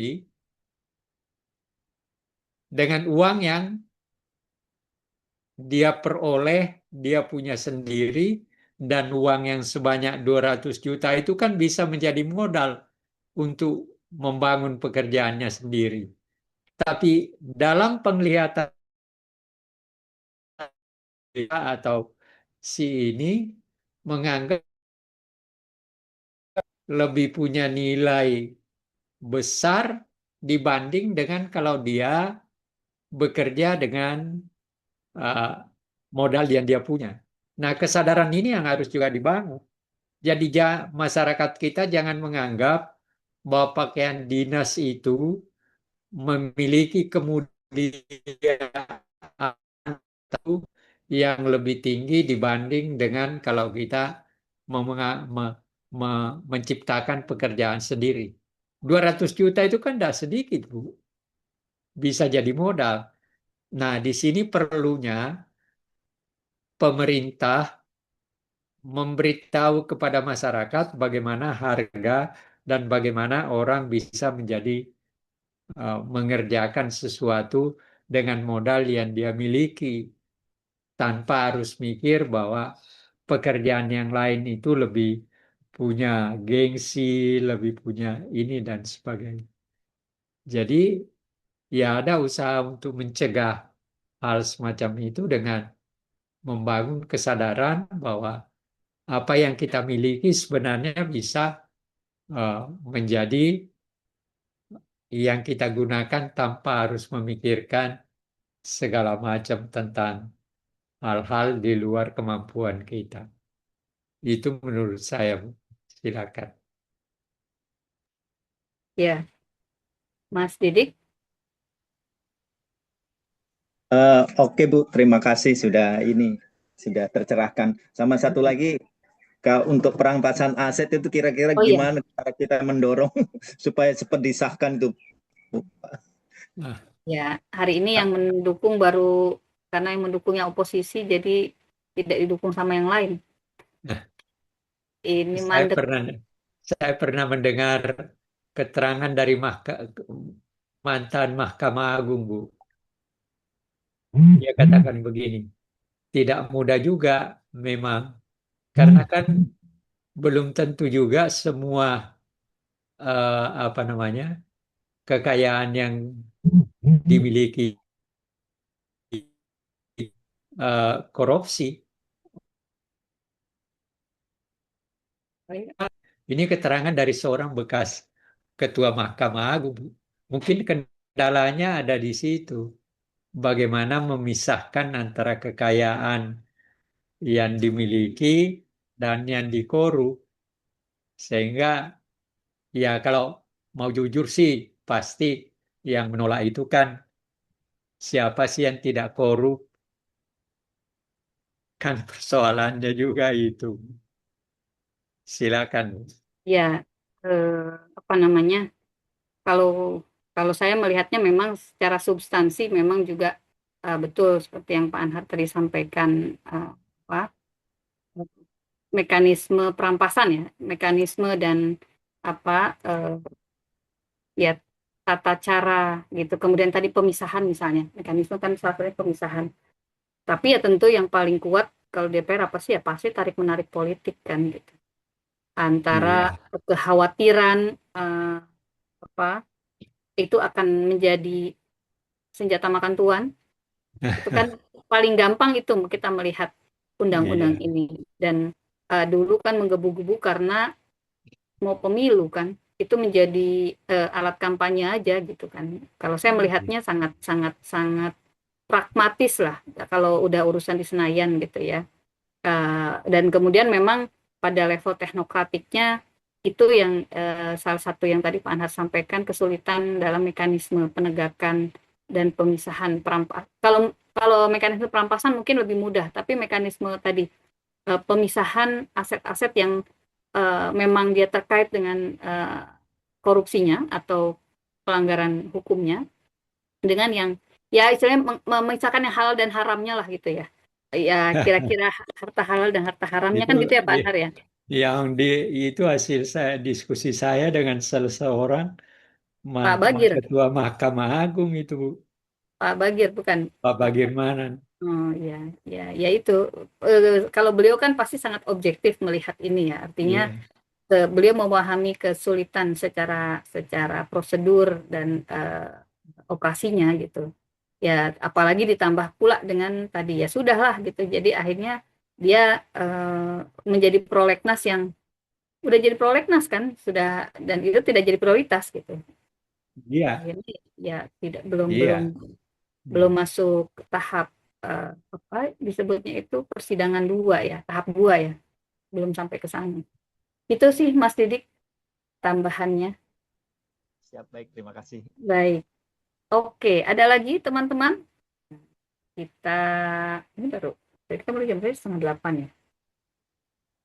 dengan uang yang dia peroleh, dia punya sendiri, dan uang yang sebanyak 200 juta itu kan bisa menjadi modal untuk membangun pekerjaannya sendiri. Tapi dalam penglihatan kita atau si ini menganggap lebih punya nilai besar dibanding dengan kalau dia bekerja dengan uh, modal yang dia punya. Nah, kesadaran ini yang harus juga dibangun. Jadi masyarakat kita jangan menganggap bahwa pakaian dinas itu memiliki kemudian yang lebih tinggi dibanding dengan kalau kita menciptakan pekerjaan sendiri. 200 juta itu kan tidak sedikit, Bu. Bisa jadi modal. Nah, di sini perlunya pemerintah memberitahu kepada masyarakat bagaimana harga dan bagaimana orang bisa menjadi mengerjakan sesuatu dengan modal yang dia miliki tanpa harus mikir bahwa pekerjaan yang lain itu lebih punya gengsi, lebih punya ini dan sebagainya. Jadi ya ada usaha untuk mencegah hal semacam itu dengan membangun kesadaran bahwa apa yang kita miliki sebenarnya bisa menjadi yang kita gunakan tanpa harus memikirkan segala macam tentang hal-hal di luar kemampuan kita. Itu menurut saya. Silakan. Ya, Mas Didik. Oke Bu, terima kasih sudah tercerahkan. Sama satu lagi, untuk perampasan aset itu kira-kira gimana cara kita mendorong supaya cepat disahkan tuh, Bu? Ya, hari ini yang mendukung baru karena yang mendukungnya oposisi, jadi tidak didukung sama yang lain. Ini saya pernah mendengar keterangan dari mantan Mahkamah Agung, Bu. Dia katakan begini, tidak mudah juga memang, karena kan belum tentu juga semua kekayaan yang dimiliki korupsi. Ini keterangan dari seorang bekas ketua Mahkamah Agung. Mungkin kendalanya ada di situ. Bagaimana memisahkan antara kekayaan yang dimiliki dan yang dikorup. Sehingga ya kalau mau jujur sih pasti yang menolak itu kan siapa sih yang tidak korup? Kan persoalannya juga itu. Silakan. Ya, apa namanya? Kalau saya melihatnya memang secara substansi memang juga betul seperti yang Pak Anhar tadi sampaikan, mekanisme perampasan ya, mekanisme dan ya tata cara gitu. Kemudian tadi pemisahan misalnya, mekanisme kan salah satunya pemisahan. Tapi ya tentu yang paling kuat kalau DPR apa sih ya pasti tarik menarik politik kan gitu. Antara kekhawatiran itu akan menjadi senjata makan tuan. Itu kan paling gampang itu kita melihat undang-undang ini, dan dulu kan menggebu-gebu karena mau pemilu kan, itu menjadi alat kampanye aja gitu kan. Kalau saya melihatnya sangat sangat sangat pragmatis lah kalau udah urusan di Senayan gitu ya. Dan kemudian memang pada level teknokratiknya itu yang salah satu yang tadi Pak Anhar sampaikan, kesulitan dalam mekanisme penegakan dan pemisahan perampas. Kalau mekanisme perampasan mungkin lebih mudah, tapi mekanisme tadi pemisahan aset-aset yang memang dia terkait dengan korupsinya atau pelanggaran hukumnya dengan yang ya istilahnya memisahkan yang halal dan haramnya lah gitu ya. Ya kira-kira harta halal dan harta haramnya Itu kan gitu ya Pak Anhar ya. yang itu hasil saya diskusi saya dengan seseorang Pak Bagir, Ketua Mahkamah Agung itu Bu. Pak Bagir bukan. Pak Bagirmanan. Oh ya, ya, ya itu. Kalau beliau kan pasti sangat objektif melihat ini ya. Artinya Iya. beliau memahami kesulitan secara prosedur dan operasinya gitu. Ya, apalagi ditambah pula dengan tadi ya sudahlah gitu. Jadi akhirnya dia menjadi prolegnas yang udah jadi prolegnas kan sudah, dan itu tidak jadi prioritas gitu. Iya. Akhirnya ya tidak belum Iya. belum masuk ke tahap apa disebutnya itu persidangan 2 ya, tahap 2 ya. Belum sampai ke sana. Itu sih Mas Didik tambahannya. Siap, baik, terima kasih. Baik. Oke, ada lagi teman-teman? Kita ini baru kita mulai jam 7:30 ya.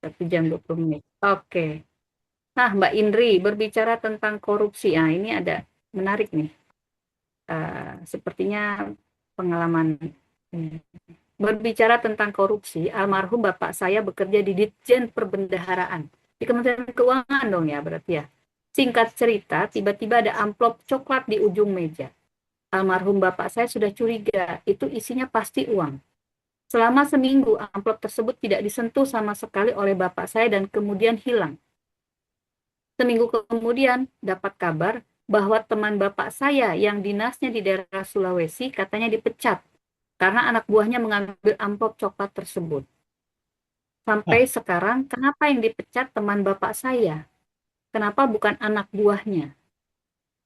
1 jam 20 menit. Oke. Nah, Mbak Indri berbicara tentang korupsi. Nah, ini ada menarik nih. Sepertinya pengalaman ini. Berbicara tentang korupsi, almarhum bapak saya bekerja di Ditjen Perbendaharaan di Kementerian Keuangan dong ya berarti ya. Singkat cerita, tiba-tiba ada amplop coklat di ujung meja. Almarhum bapak saya sudah curiga, itu isinya pasti uang. Selama seminggu, amplop tersebut tidak disentuh sama sekali oleh bapak saya dan kemudian hilang. Seminggu kemudian, dapat kabar bahwa teman bapak saya yang dinasnya di daerah Sulawesi katanya dipecat karena anak buahnya mengambil amplop coklat tersebut. Sampai sekarang, kenapa yang dipecat teman bapak saya? Kenapa bukan anak buahnya?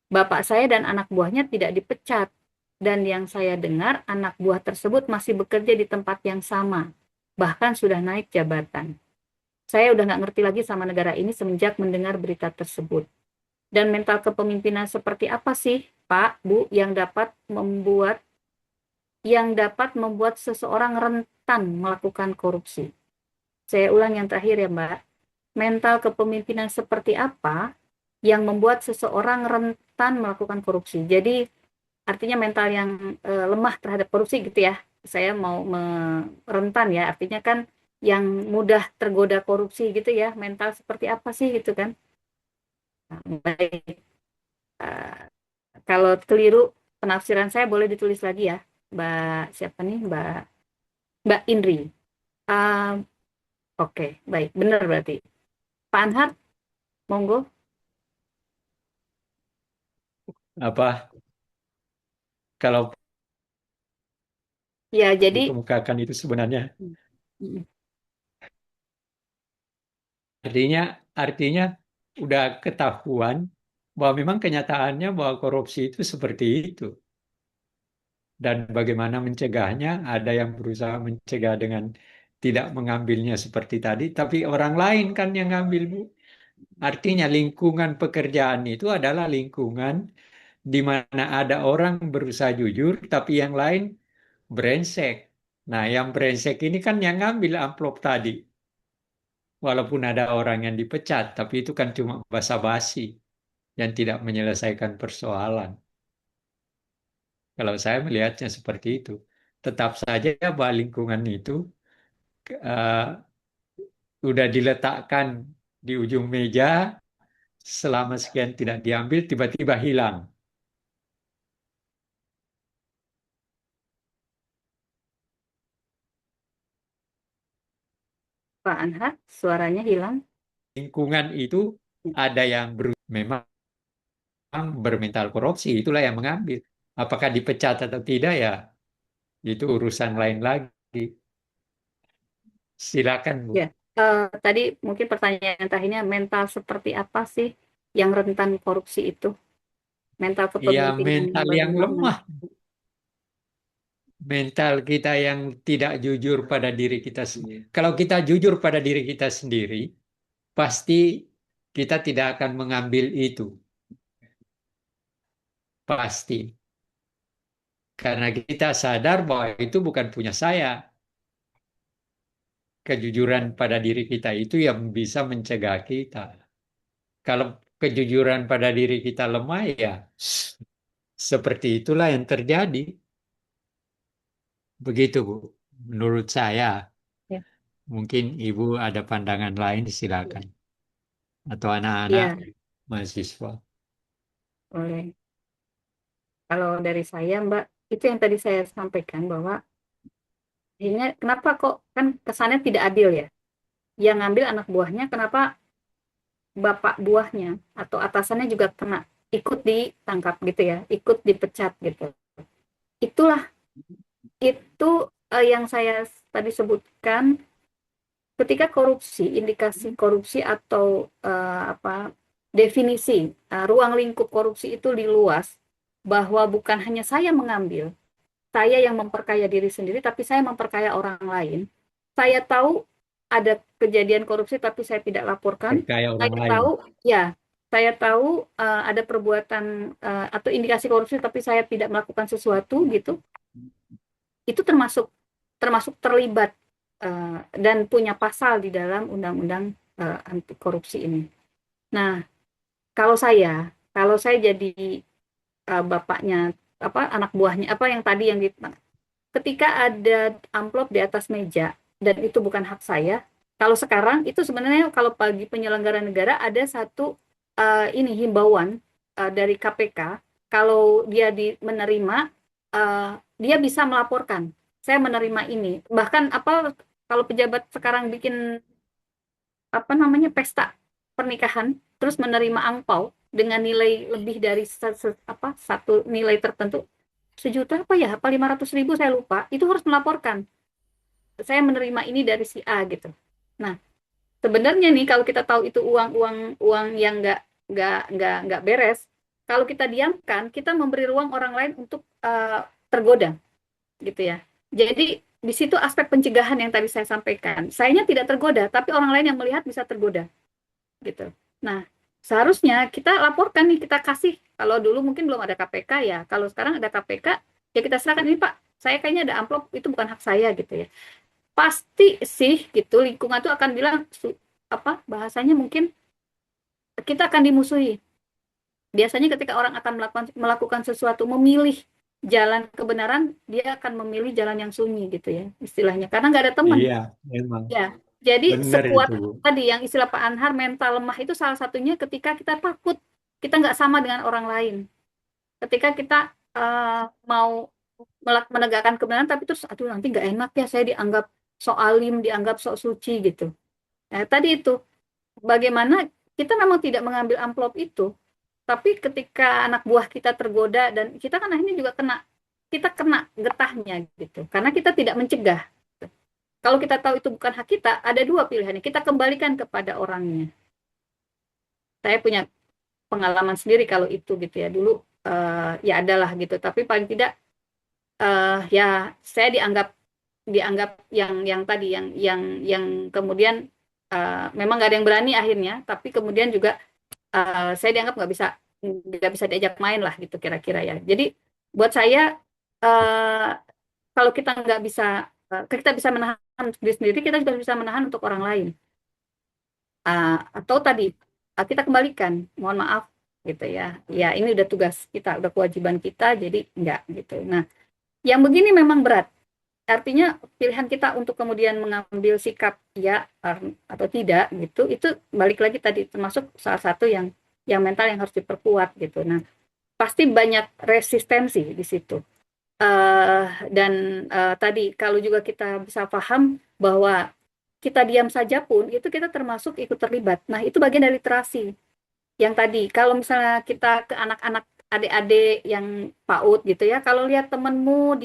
Bapak saya dan anak buahnya tidak dipecat. Dan yang saya dengar, anak buah tersebut masih bekerja di tempat yang sama. Bahkan sudah naik jabatan. Saya udah nggak ngerti lagi sama negara ini semenjak mendengar berita tersebut. Dan mental kepemimpinan seperti apa sih, Pak, Bu, yang dapat membuat seseorang rentan melakukan korupsi? Saya ulang yang terakhir ya, Mbak. Mental kepemimpinan seperti apa yang membuat seseorang rentan melakukan korupsi? Jadi artinya mental yang lemah terhadap korupsi gitu ya. Saya mau rentan ya, artinya kan yang mudah tergoda korupsi gitu ya. Mental seperti apa sih gitu kan? Nah, baik. Kalau keliru penafsiran saya boleh ditulis lagi ya, Mbak siapa nih, Mbak Indri. Oke, baik, benar berarti. Pak Anhar, monggo. Apa? Kalau Ya, jadi dikemukakan itu sebenarnya Mm. artinya udah ketahuan bahwa memang kenyataannya bahwa korupsi itu seperti itu. Dan bagaimana mencegahnya, ada yang berusaha mencegah dengan tidak mengambilnya seperti tadi, tapi orang lain kan yang ngambil, Bu. Artinya lingkungan pekerjaan itu adalah lingkungan di mana ada orang berusaha jujur, tapi yang lain brengsek. Nah, yang brengsek ini kan yang ngambil amplop tadi. Walaupun ada orang yang dipecat, tapi itu kan cuma basa-basi yang tidak menyelesaikan persoalan. Kalau saya melihatnya seperti itu. Tetap saja bahwa lingkungan itu uh, udah diletakkan di ujung meja, selama sekian tidak diambil, tiba-tiba hilang. Pak Anhar, suaranya hilang. Lingkungan itu ada yang memang bermental korupsi, itulah yang mengambil. Apakah dipecat atau tidak ya, itu urusan lain lagi. Silakan, Bu. Ya, tadi mungkin pertanyaan terakhirnya, mental seperti apa sih yang rentan korupsi itu? Mental Ya, kepemimpinan mental yang bagaimana? lemah. Mental kita yang tidak jujur pada diri kita sendiri. Kalau kita jujur pada diri kita sendiri, pasti kita tidak akan mengambil itu. Pasti. Karena kita sadar bahwa itu bukan punya saya. Kejujuran pada diri kita itu yang bisa mencegah kita. Kalau kejujuran pada diri kita lemah, ya seperti itulah yang terjadi. Begitu, Bu. Menurut saya. Ya. Mungkin Ibu ada pandangan lain, silakan. Atau anak-anak Ya, mahasiswa. boleh. Kalau dari saya, Mbak, itu yang tadi saya sampaikan bahwa akhirnya kenapa kok kan kesannya tidak adil ya? Yang ngambil anak buahnya, kenapa bapak buahnya atau atasannya juga kena ikut ditangkap gitu ya, ikut dipecat gitu. Itulah itu yang saya tadi sebutkan, ketika korupsi, indikasi korupsi atau definisi ruang lingkup korupsi itu diluas, bahwa bukan hanya saya mengambil, saya yang memperkaya diri sendiri, tapi saya memperkaya orang lain. Saya tahu ada kejadian korupsi, tapi saya tidak laporkan. Percaya orang Saya lain. tahu, ya, saya tahu ada perbuatan atau indikasi korupsi, tapi saya tidak melakukan sesuatu gitu. Itu termasuk terlibat dan punya pasal di dalam undang-undang anti korupsi ini. Nah, kalau saya jadi bapaknya anak buahnya yang tadi yang ketika ada amplop di atas meja dan itu bukan hak saya, kalau sekarang itu sebenarnya kalau bagi penyelenggara negara ada satu himbauan dari KPK, kalau dia menerima dia bisa melaporkan, saya menerima ini. Bahkan kalau pejabat sekarang bikin pesta pernikahan terus menerima angpau dengan nilai lebih dari satu nilai tertentu, 1 juta apa 500.000 saya lupa, itu harus melaporkan, saya menerima ini dari si A gitu. Nah, sebenarnya nih kalau kita tahu itu uang yang nggak beres, kalau kita diamkan, kita memberi ruang orang lain untuk tergoda gitu ya. Jadi di situ aspek pencegahan yang tadi saya sampaikan. Sayanya tidak tergoda, tapi orang lain yang melihat bisa tergoda gitu. Nah, seharusnya kita laporkan nih, kita kasih. Kalau dulu mungkin belum ada KPK ya, kalau sekarang ada KPK, ya kita serahkan, ini Pak, saya kayaknya ada amplop, itu bukan hak saya gitu ya. Pasti sih gitu, lingkungan itu akan bilang bahasanya mungkin kita akan dimusuhi. Biasanya ketika orang akan melakukan sesuatu, memilih jalan kebenaran, dia akan memilih jalan yang sunyi gitu ya, istilahnya, karena nggak ada teman. Iya, memang. Ya, jadi Benar sekuat itu, Bu. tadi yang istilah Pak Anhar, mental lemah itu salah satunya ketika kita takut, kita nggak sama dengan orang lain. Ketika kita mau menegakkan kebenaran, tapi terus, aduh nanti nggak enak ya, saya dianggap sok alim, dianggap sok suci gitu. Nah, tadi itu, bagaimana kita memang tidak mengambil amplop itu, tapi ketika anak buah kita tergoda, dan kita kan akhirnya juga kita kena getahnya gitu, karena kita tidak mencegah. Kalau kita tahu itu bukan hak kita, ada dua pilihannya. Kita kembalikan kepada orangnya. Saya punya pengalaman sendiri kalau itu gitu ya. Dulu ya adalah gitu. Tapi paling tidak ya saya dianggap yang tadi yang kemudian memang nggak ada yang berani akhirnya. Tapi kemudian juga saya dianggap nggak bisa diajak main lah gitu kira-kira ya. Jadi buat saya kalau kita nggak bisa kita bisa menahan untuk diri sendiri, kita juga bisa menahan untuk orang lain. Atau tadi kita kembalikan, mohon maaf gitu ya. Ya ini udah tugas kita, udah kewajiban kita, jadi enggak gitu. Nah, yang begini memang berat. Artinya pilihan kita untuk kemudian mengambil sikap ya atau tidak gitu, itu balik lagi tadi termasuk salah satu yang mental yang harus diperkuat gitu. Nah, pasti banyak resistensi di situ. Dan tadi kalau juga kita bisa paham bahwa kita diam saja pun itu kita termasuk ikut terlibat. Nah, itu bagian dari literasi. Yang tadi kalau misalnya kita ke anak-anak, adik-adik yang PAUD gitu ya, kalau lihat temenmu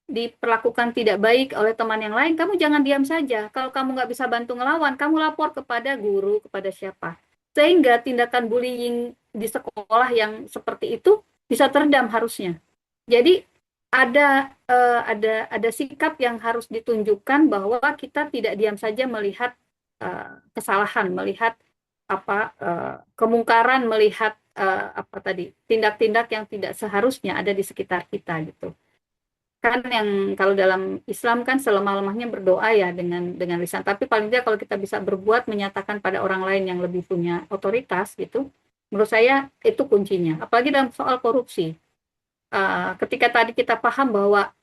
diperlakukan tidak baik oleh teman yang lain, kamu jangan diam saja. Kalau kamu nggak bisa bantu ngelawan, kamu lapor kepada guru, kepada siapa. Sehingga tindakan bullying di sekolah yang seperti itu bisa teredam harusnya. Jadi ada sikap yang harus ditunjukkan bahwa kita tidak diam saja melihat kesalahan, melihat kemungkaran, melihat tindak-tindak yang tidak seharusnya ada di sekitar kita gitu. Kan yang kalau dalam Islam kan selemah-lemahnya berdoa ya dengan lisan, tapi paling tidak kalau kita bisa berbuat, menyatakan pada orang lain yang lebih punya otoritas gitu, menurut saya itu kuncinya. Apalagi dalam soal korupsi, ketika tadi kita paham bahwa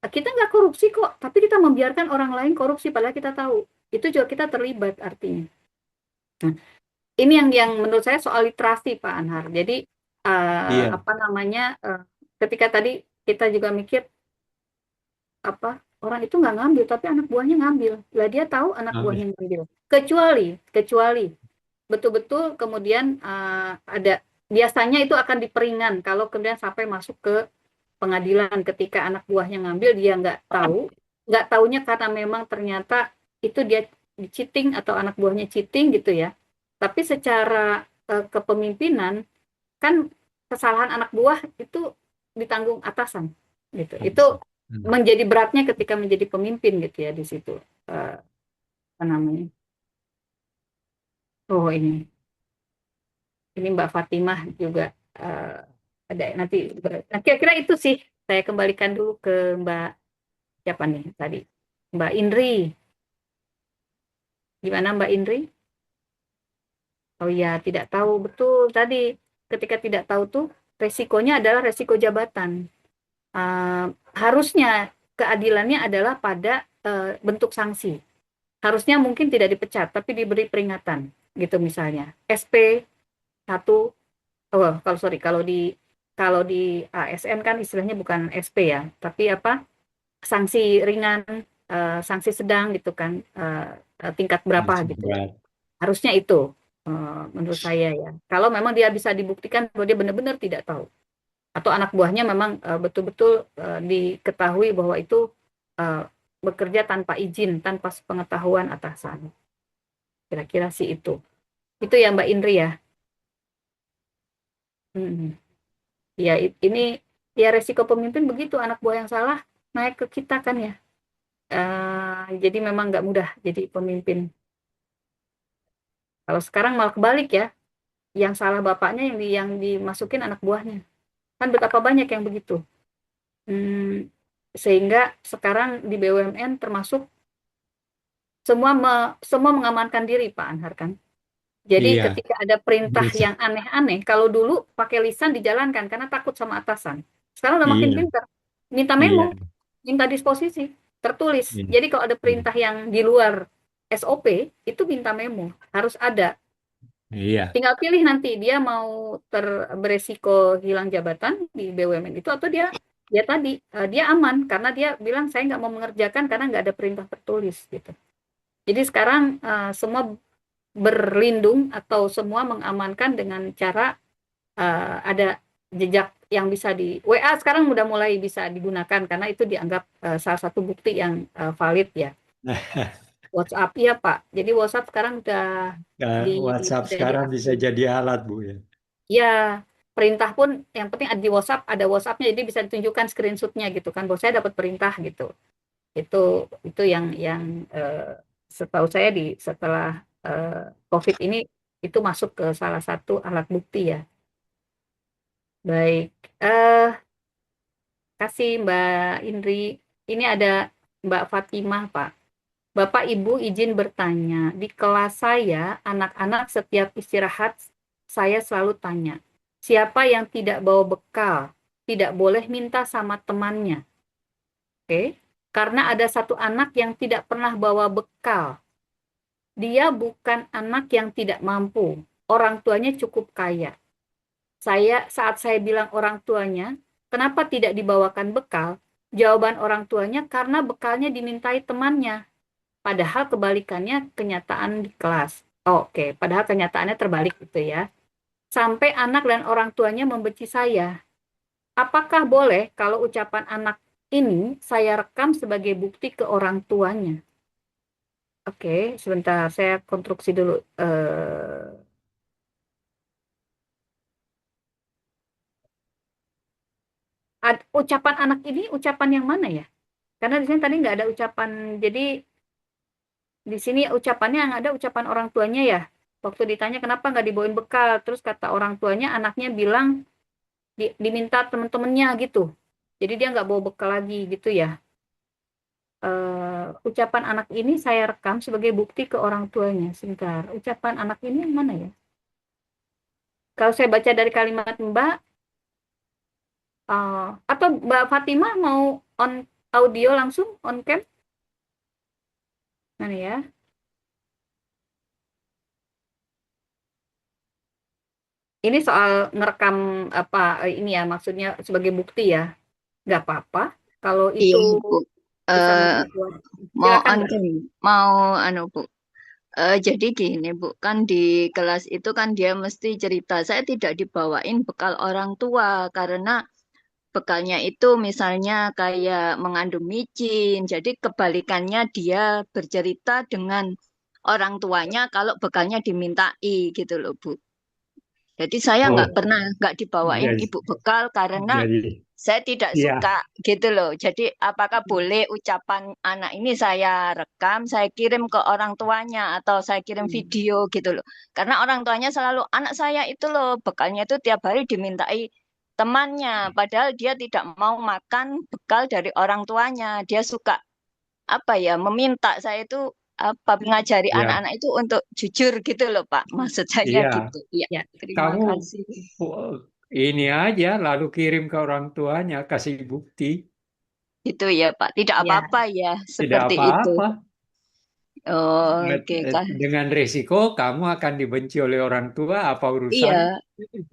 kita nggak korupsi kok, tapi kita membiarkan orang lain korupsi padahal kita tahu, itu juga kita terlibat artinya. Nah, ini yang menurut saya soal literasi Pak Anhar. Jadi Iya. ketika tadi kita juga mikir orang itu nggak ngambil tapi anak buahnya ngambil, lah dia tahu anak buahnya ngambil, kecuali betul-betul kemudian ada, biasanya itu akan diperingan kalau kemudian sampai masuk ke pengadilan ketika anak buahnya ngambil, dia nggak taunya karena memang ternyata itu dia cheating atau anak buahnya cheating gitu ya. Tapi secara kepemimpinan kan kesalahan anak buah itu ditanggung atasan gitu. Itu menjadi beratnya ketika menjadi pemimpin gitu ya di situ. Apa namanya? Oh ini Mbak Fatimah juga ada nanti. Kira-kira itu sih, saya kembalikan dulu ke Mbak siapa nih tadi, Mbak Indri. Gimana Mbak Indri? Oh ya, tidak tahu betul tadi. Ketika tidak tahu tuh resikonya adalah resiko jabatan. Harusnya keadilannya adalah pada bentuk sanksi. Harusnya mungkin tidak dipecat, tapi diberi peringatan, gitu misalnya. SP 1, kalau di ASN kan istilahnya bukan SP ya, tapi sanksi ringan, sanksi sedang gitu kan, tingkat berapa gitu. Harusnya itu menurut saya ya. Kalau memang dia bisa dibuktikan bahwa dia benar-benar tidak tahu, atau anak buahnya memang betul-betul diketahui bahwa itu bekerja tanpa izin, tanpa pengetahuan atasan. Kira-kira sih itu. Itu ya Mbak Indri ya. Ya ini ya resiko pemimpin begitu, anak buah yang salah naik ke kita kan ya. Jadi memang nggak mudah jadi pemimpin. Kalau sekarang malah kebalik ya, yang salah bapaknya yang dimasukin anak buahnya. Kan betapa banyak yang begitu. Sehingga sekarang di BUMN termasuk semua mengamankan diri Pak Anhar kan. Jadi ketika ada perintah yang aneh-aneh, kalau dulu pakai lisan dijalankan karena takut sama atasan. Sekarang udah makin pintar. Minta memo, minta disposisi, tertulis. Jadi kalau ada perintah yang di luar SOP, itu minta memo, harus ada. Tinggal pilih nanti dia mau beresiko hilang jabatan di BUMN itu, atau dia aman karena dia bilang saya nggak mau mengerjakan karena nggak ada perintah tertulis gitu. Jadi sekarang semua berlindung atau semua mengamankan dengan cara ada jejak yang bisa di WA sekarang udah mulai bisa digunakan karena itu dianggap salah satu bukti yang valid ya. WhatsApp ya Pak. Jadi WhatsApp sekarang udah WhatsApp sekarang bisa jadi alat Bu ya. Ya, perintah pun yang penting ada di WhatsApp, ada WhatsApp-nya jadi bisa ditunjukkan screenshot-nya gitu kan. Bahwa saya dapat perintah gitu. Itu yang setahu saya setelah COVID ini itu masuk ke salah satu alat bukti ya. Baik. Kasih Mbak Indri. Ini ada Mbak Fatimah Pak. Bapak Ibu izin bertanya, di kelas saya, anak-anak setiap istirahat, saya selalu tanya, siapa yang tidak bawa bekal, tidak boleh minta sama temannya. Oke? Karena ada satu anak yang tidak pernah bawa bekal. Dia bukan anak yang tidak mampu, orang tuanya cukup kaya. Saat saya bilang orang tuanya, kenapa tidak dibawakan bekal? Jawaban orang tuanya, karena bekalnya dimintai temannya. Padahal kebalikannya kenyataan di kelas. Oke, padahal kenyataannya terbalik gitu ya. Sampai anak dan orang tuanya membenci saya. Apakah boleh kalau ucapan anak ini saya rekam sebagai bukti ke orang tuanya. Oke, sebentar, saya konstruksi dulu. Ucapan anak ini ucapan yang mana ya? Karena di sini tadi nggak ada ucapan, jadi di sini ucapannya yang ada ucapan orang tuanya ya. Waktu ditanya kenapa nggak dibawain bekal, terus kata orang tuanya, anaknya bilang diminta teman-temannya gitu. Jadi dia nggak bawa bekal lagi gitu ya. Ucapan anak ini saya rekam sebagai bukti ke orang tuanya. Sebentar, ucapan anak ini yang mana ya? Kalau saya baca dari kalimat Mbak, atau Mbak Fatimah mau on audio langsung, on cam? Mana ya? Ini soal ngerekam apa ini ya, maksudnya sebagai bukti ya. Nggak apa-apa. Kalau Iya, itu Bu. bisa Eh, membuat. mau Silakan, on Mbak. cam, mau Bu. Jadi gini, Bu, kan di kelas itu kan dia mesti cerita, saya tidak dibawain bekal orang tua karena bekalnya itu misalnya kayak mengandung micin. Jadi kebalikannya dia bercerita dengan orang tuanya kalau bekalnya dimintai gitu loh, Bu. Jadi saya nggak Oh, pernah nggak dibawain jadi, ibu bekal karena jadi, saya tidak ya, suka gitu loh. Jadi apakah boleh ucapan anak ini saya rekam, saya kirim ke orang tuanya atau saya kirim video gitu loh. Karena orang tuanya selalu anak saya itu loh bekalnya itu tiap hari dimintai temannya, padahal dia tidak mau makan bekal dari orang tuanya. Dia suka apa ya meminta saya itu apa mengajari ya, anak-anak itu untuk jujur gitu loh Pak. Maksud saya iya. gitu. Ya, Ya. terima Kamu kasih. ini aja lalu kirim ke orang tuanya, kasih bukti. Itu ya Pak, tidak Ya. apa-apa ya Tidak seperti itu. apa-apa. Oh, oke Kak. Dengan resiko kamu akan dibenci oleh orang tua, apa urusan? Iya,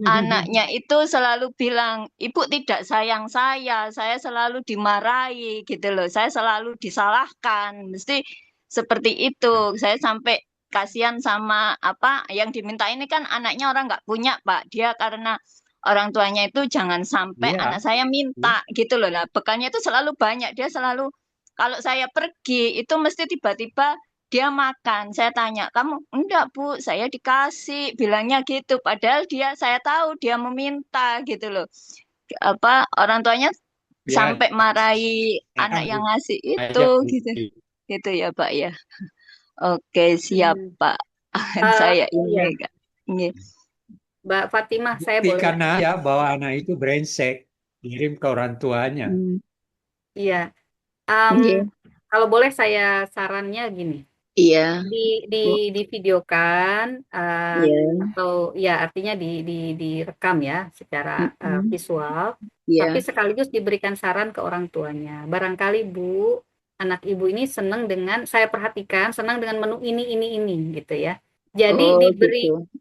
anaknya itu selalu bilang, Ibu tidak sayang saya selalu dimarahi gitu loh, saya selalu disalahkan, mesti seperti itu. Saya sampai kasihan sama apa yang diminta ini kan anaknya orang nggak punya Pak, dia karena orang tuanya itu jangan sampai Iya, anak saya minta gitu loh. Nah, bekalnya itu selalu banyak, dia selalu kalau saya pergi itu mesti tiba-tiba dia makan. Saya tanya, kamu enggak Bu, saya dikasih, bilangnya gitu. Padahal saya tahu dia meminta gitu loh. Apa orang tuanya ya, sampai marahi anak yang ngasih itu ajak gitu. bukti. Gitu ya Pak ya. Oke, siap Pak. Saya ini Iya, Kak. Ini. Mbak Fatimah, saya boleh. Buktikan aja bahwa anak itu brengsek, kirim ke orang tuanya. Iya. Iya. Kalau boleh saya sarannya gini. Iya. Di videokan Iya. atau ya artinya direkam ya secara visual, Iya. tapi sekaligus diberikan saran ke orang tuanya. Barangkali Bu, anak Ibu ini senang dengan, saya perhatikan senang dengan menu ini gitu ya. Jadi Oh, gitu.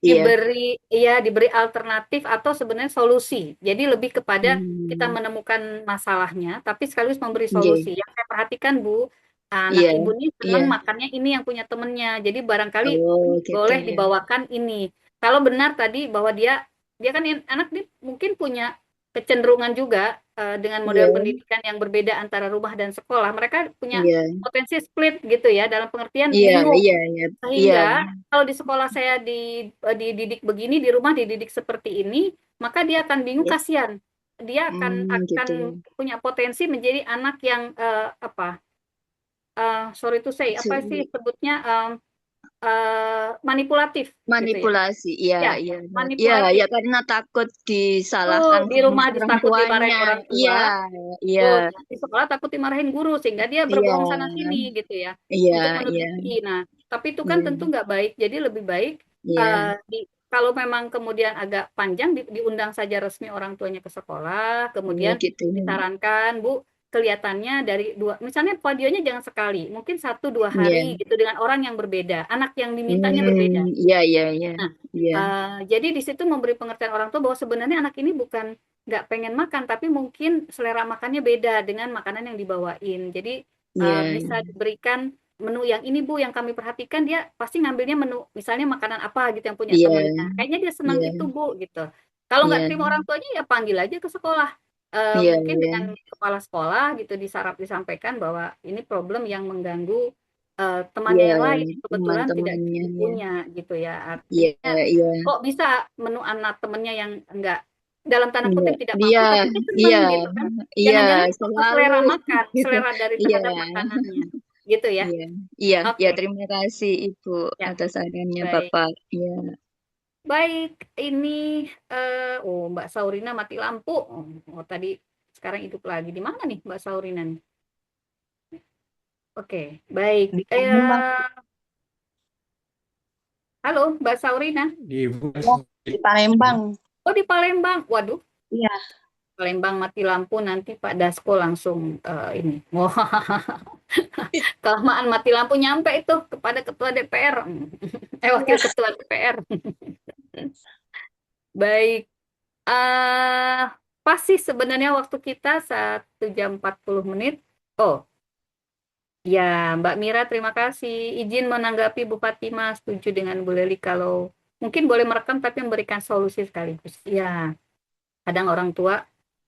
Iya. diberi alternatif atau sebenarnya solusi. Jadi lebih kepada kita menemukan masalahnya, tapi sekaligus memberi Iya. solusi. Yang saya perhatikan Bu, anak Iya. Ibu ini Iya. senang makannya ini yang punya temennya. Jadi barangkali Oh, gitu boleh ya. dibawakan ini. Kalau benar tadi bahwa dia kan anak dia mungkin punya kecenderungan juga dengan model Iya. pendidikan yang berbeda antara rumah dan sekolah. Mereka punya Iya. potensi split gitu ya, dalam pengertian Iya, bingung. iya, iya. Iya. Sehingga kalau di sekolah saya dididik begini, di rumah dididik seperti ini, maka dia akan bingung, Iya. kasihan. Dia akan Gitu. punya potensi menjadi anak yang sorry to say, apa sih sebutnya manipulatif gitu ya. Manipulasi, iya, Ya, iya. Iya, manipulatif. ya karena takut disalahkan Di sama rumah orang takut dimarahin tuanya. orang tua. Iya, iya. Di sekolah takut dimarahin guru sehingga dia Iya. berbohong sana sini gitu ya, Iya, untuk iya. menutupi. Nah, tapi itu kan Iya. tentu nggak baik. Jadi lebih baik Iya. kalau memang kemudian agak panjang diundang saja resmi orang tuanya ke sekolah, kemudian Gitu. disarankan Bu, kelihatannya dari misalnya audionya jangan sekali, mungkin 1-2 hari Iya. gitu dengan orang yang berbeda, anak yang dimintanya berbeda. Iya, iya, iya. Nah, Iya. jadi di situ memberi pengertian orang tua bahwa sebenarnya anak ini bukan nggak pengen makan, tapi mungkin selera makannya beda dengan makanan yang dibawain. Jadi Iya. bisa diberikan menu yang ini Bu, yang kami perhatikan dia pasti ngambilnya menu misalnya makanan apa gitu yang punya Iya. temennya. Kayaknya dia senang Iya. itu Bu gitu. Kalau nggak Iya. terima orang tuanya ya panggil aja ke sekolah. Iya, mungkin iya. dengan kepala sekolah gitu disampaikan bahwa ini problem yang mengganggu temannya Iya, yang lain kebetulan tidak teman-temannya ya. punya gitu ya. Iya, Artinya iya. kok bisa menu anak temennya yang enggak dalam tanda Iya, kutip tidak iya, mampu tapi dia iya, seneng gitu kan. iya, Jangan-jangan itu selalu. selera makan, selera dari Iya, terhadap makanannya. Gitu ya. iya, iya, ya. Oke, Terima kasih Ibu ya, atas sarannya baik. Bapak. Iya. Baik, ini oh Mbak Saurina mati lampu. Oh, tadi sekarang hidup lagi. Di mana nih Mbak Saurina nih? Oke, baik. Di Palembang. Halo Mbak Saurina. Ibu Ya, di Palembang. Oh di Palembang. Waduh, Iya. Palembang mati lampu nanti Pak Dasko langsung ini. Wah, kelamaan mati lampu nyampe itu kepada Ketua DPR. Wakil Ketua DPR. Baik. Pas sih sebenarnya waktu kita 1 jam 40 menit. Oh, ya, Mbak Mira, terima kasih. Izin menanggapi Bu Fatimah, setuju dengan Bu Leli kalau mungkin boleh merekam tapi memberikan solusi sekaligus. Ya, kadang orang tua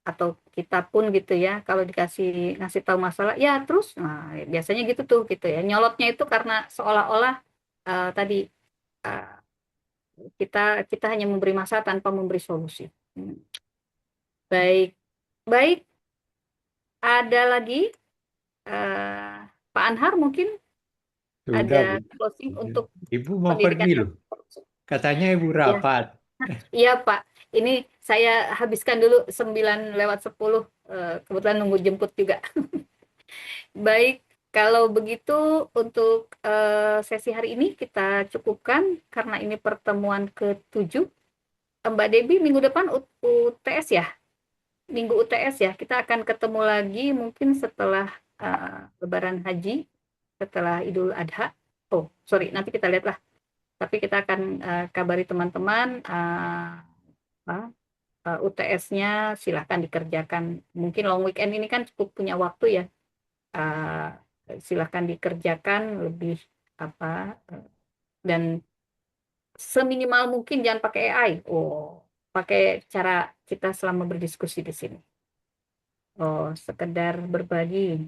atau kita pun gitu ya, kalau dikasih ngasih tahu masalah, ya terus, nah, biasanya gitu tuh gitu ya. Nyolotnya itu karena seolah-olah tadi eh, kita kita hanya memberi masalah tanpa memberi solusi. Hmm. Baik, baik. Ada lagi eh, Pak Anhar mungkin sudah, ada Bu. closing untuk Ibu mau pendidikan pergi dan loh. Katanya Ibu ya, rapat. iya Pak. Ini saya habiskan dulu 9:10. Kebetulan nunggu jemput juga. Baik, kalau begitu untuk sesi hari ini kita cukupkan karena ini pertemuan ke-7. Mbak Debi minggu depan UTS ya? Minggu UTS ya. Kita akan ketemu lagi mungkin setelah Lebaran Haji, setelah Idul Adha. Oh, sorry, nanti kita lihatlah. Tapi kita akan kabari teman-teman UTS-nya silahkan dikerjakan. Mungkin long weekend ini kan cukup punya waktu ya. Uh, Silahkan dikerjakan lebih apa dan seminimal mungkin jangan pakai AI. Oh, pakai cara kita selama berdiskusi di sini. Oh, sekedar berbagi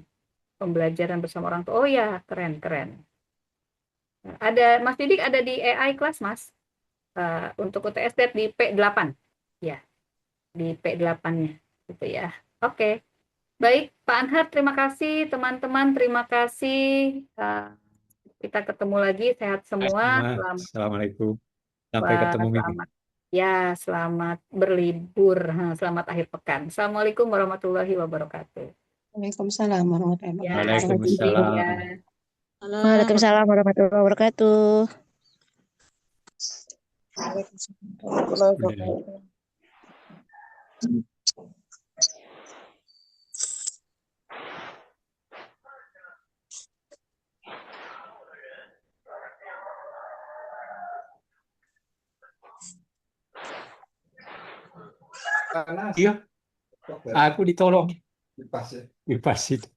pembelajaran bersama orang tua. Oh ya, keren, keren. Ada Mas Didik ada di AI kelas, Mas. Untuk UTS di P8. Ya, di P8-nya gitu ya. Oke. Baik, Pak Anhar, terima kasih. Teman-teman, terima kasih. Kita ketemu lagi. Sehat semua. Assalamualaikum. Sampai ketemu minggu. Selamat. Ya, selamat berlibur. Selamat akhir pekan. Assalamualaikum warahmatullahi wabarakatuh. Waalaikumsalam warahmatullahi Ya, Waalaikumsalam. ya. Waalaikumsalam warahmatullahi wabarakatuh. Iya, aku ditolong. Dipas ya. Dipas itu.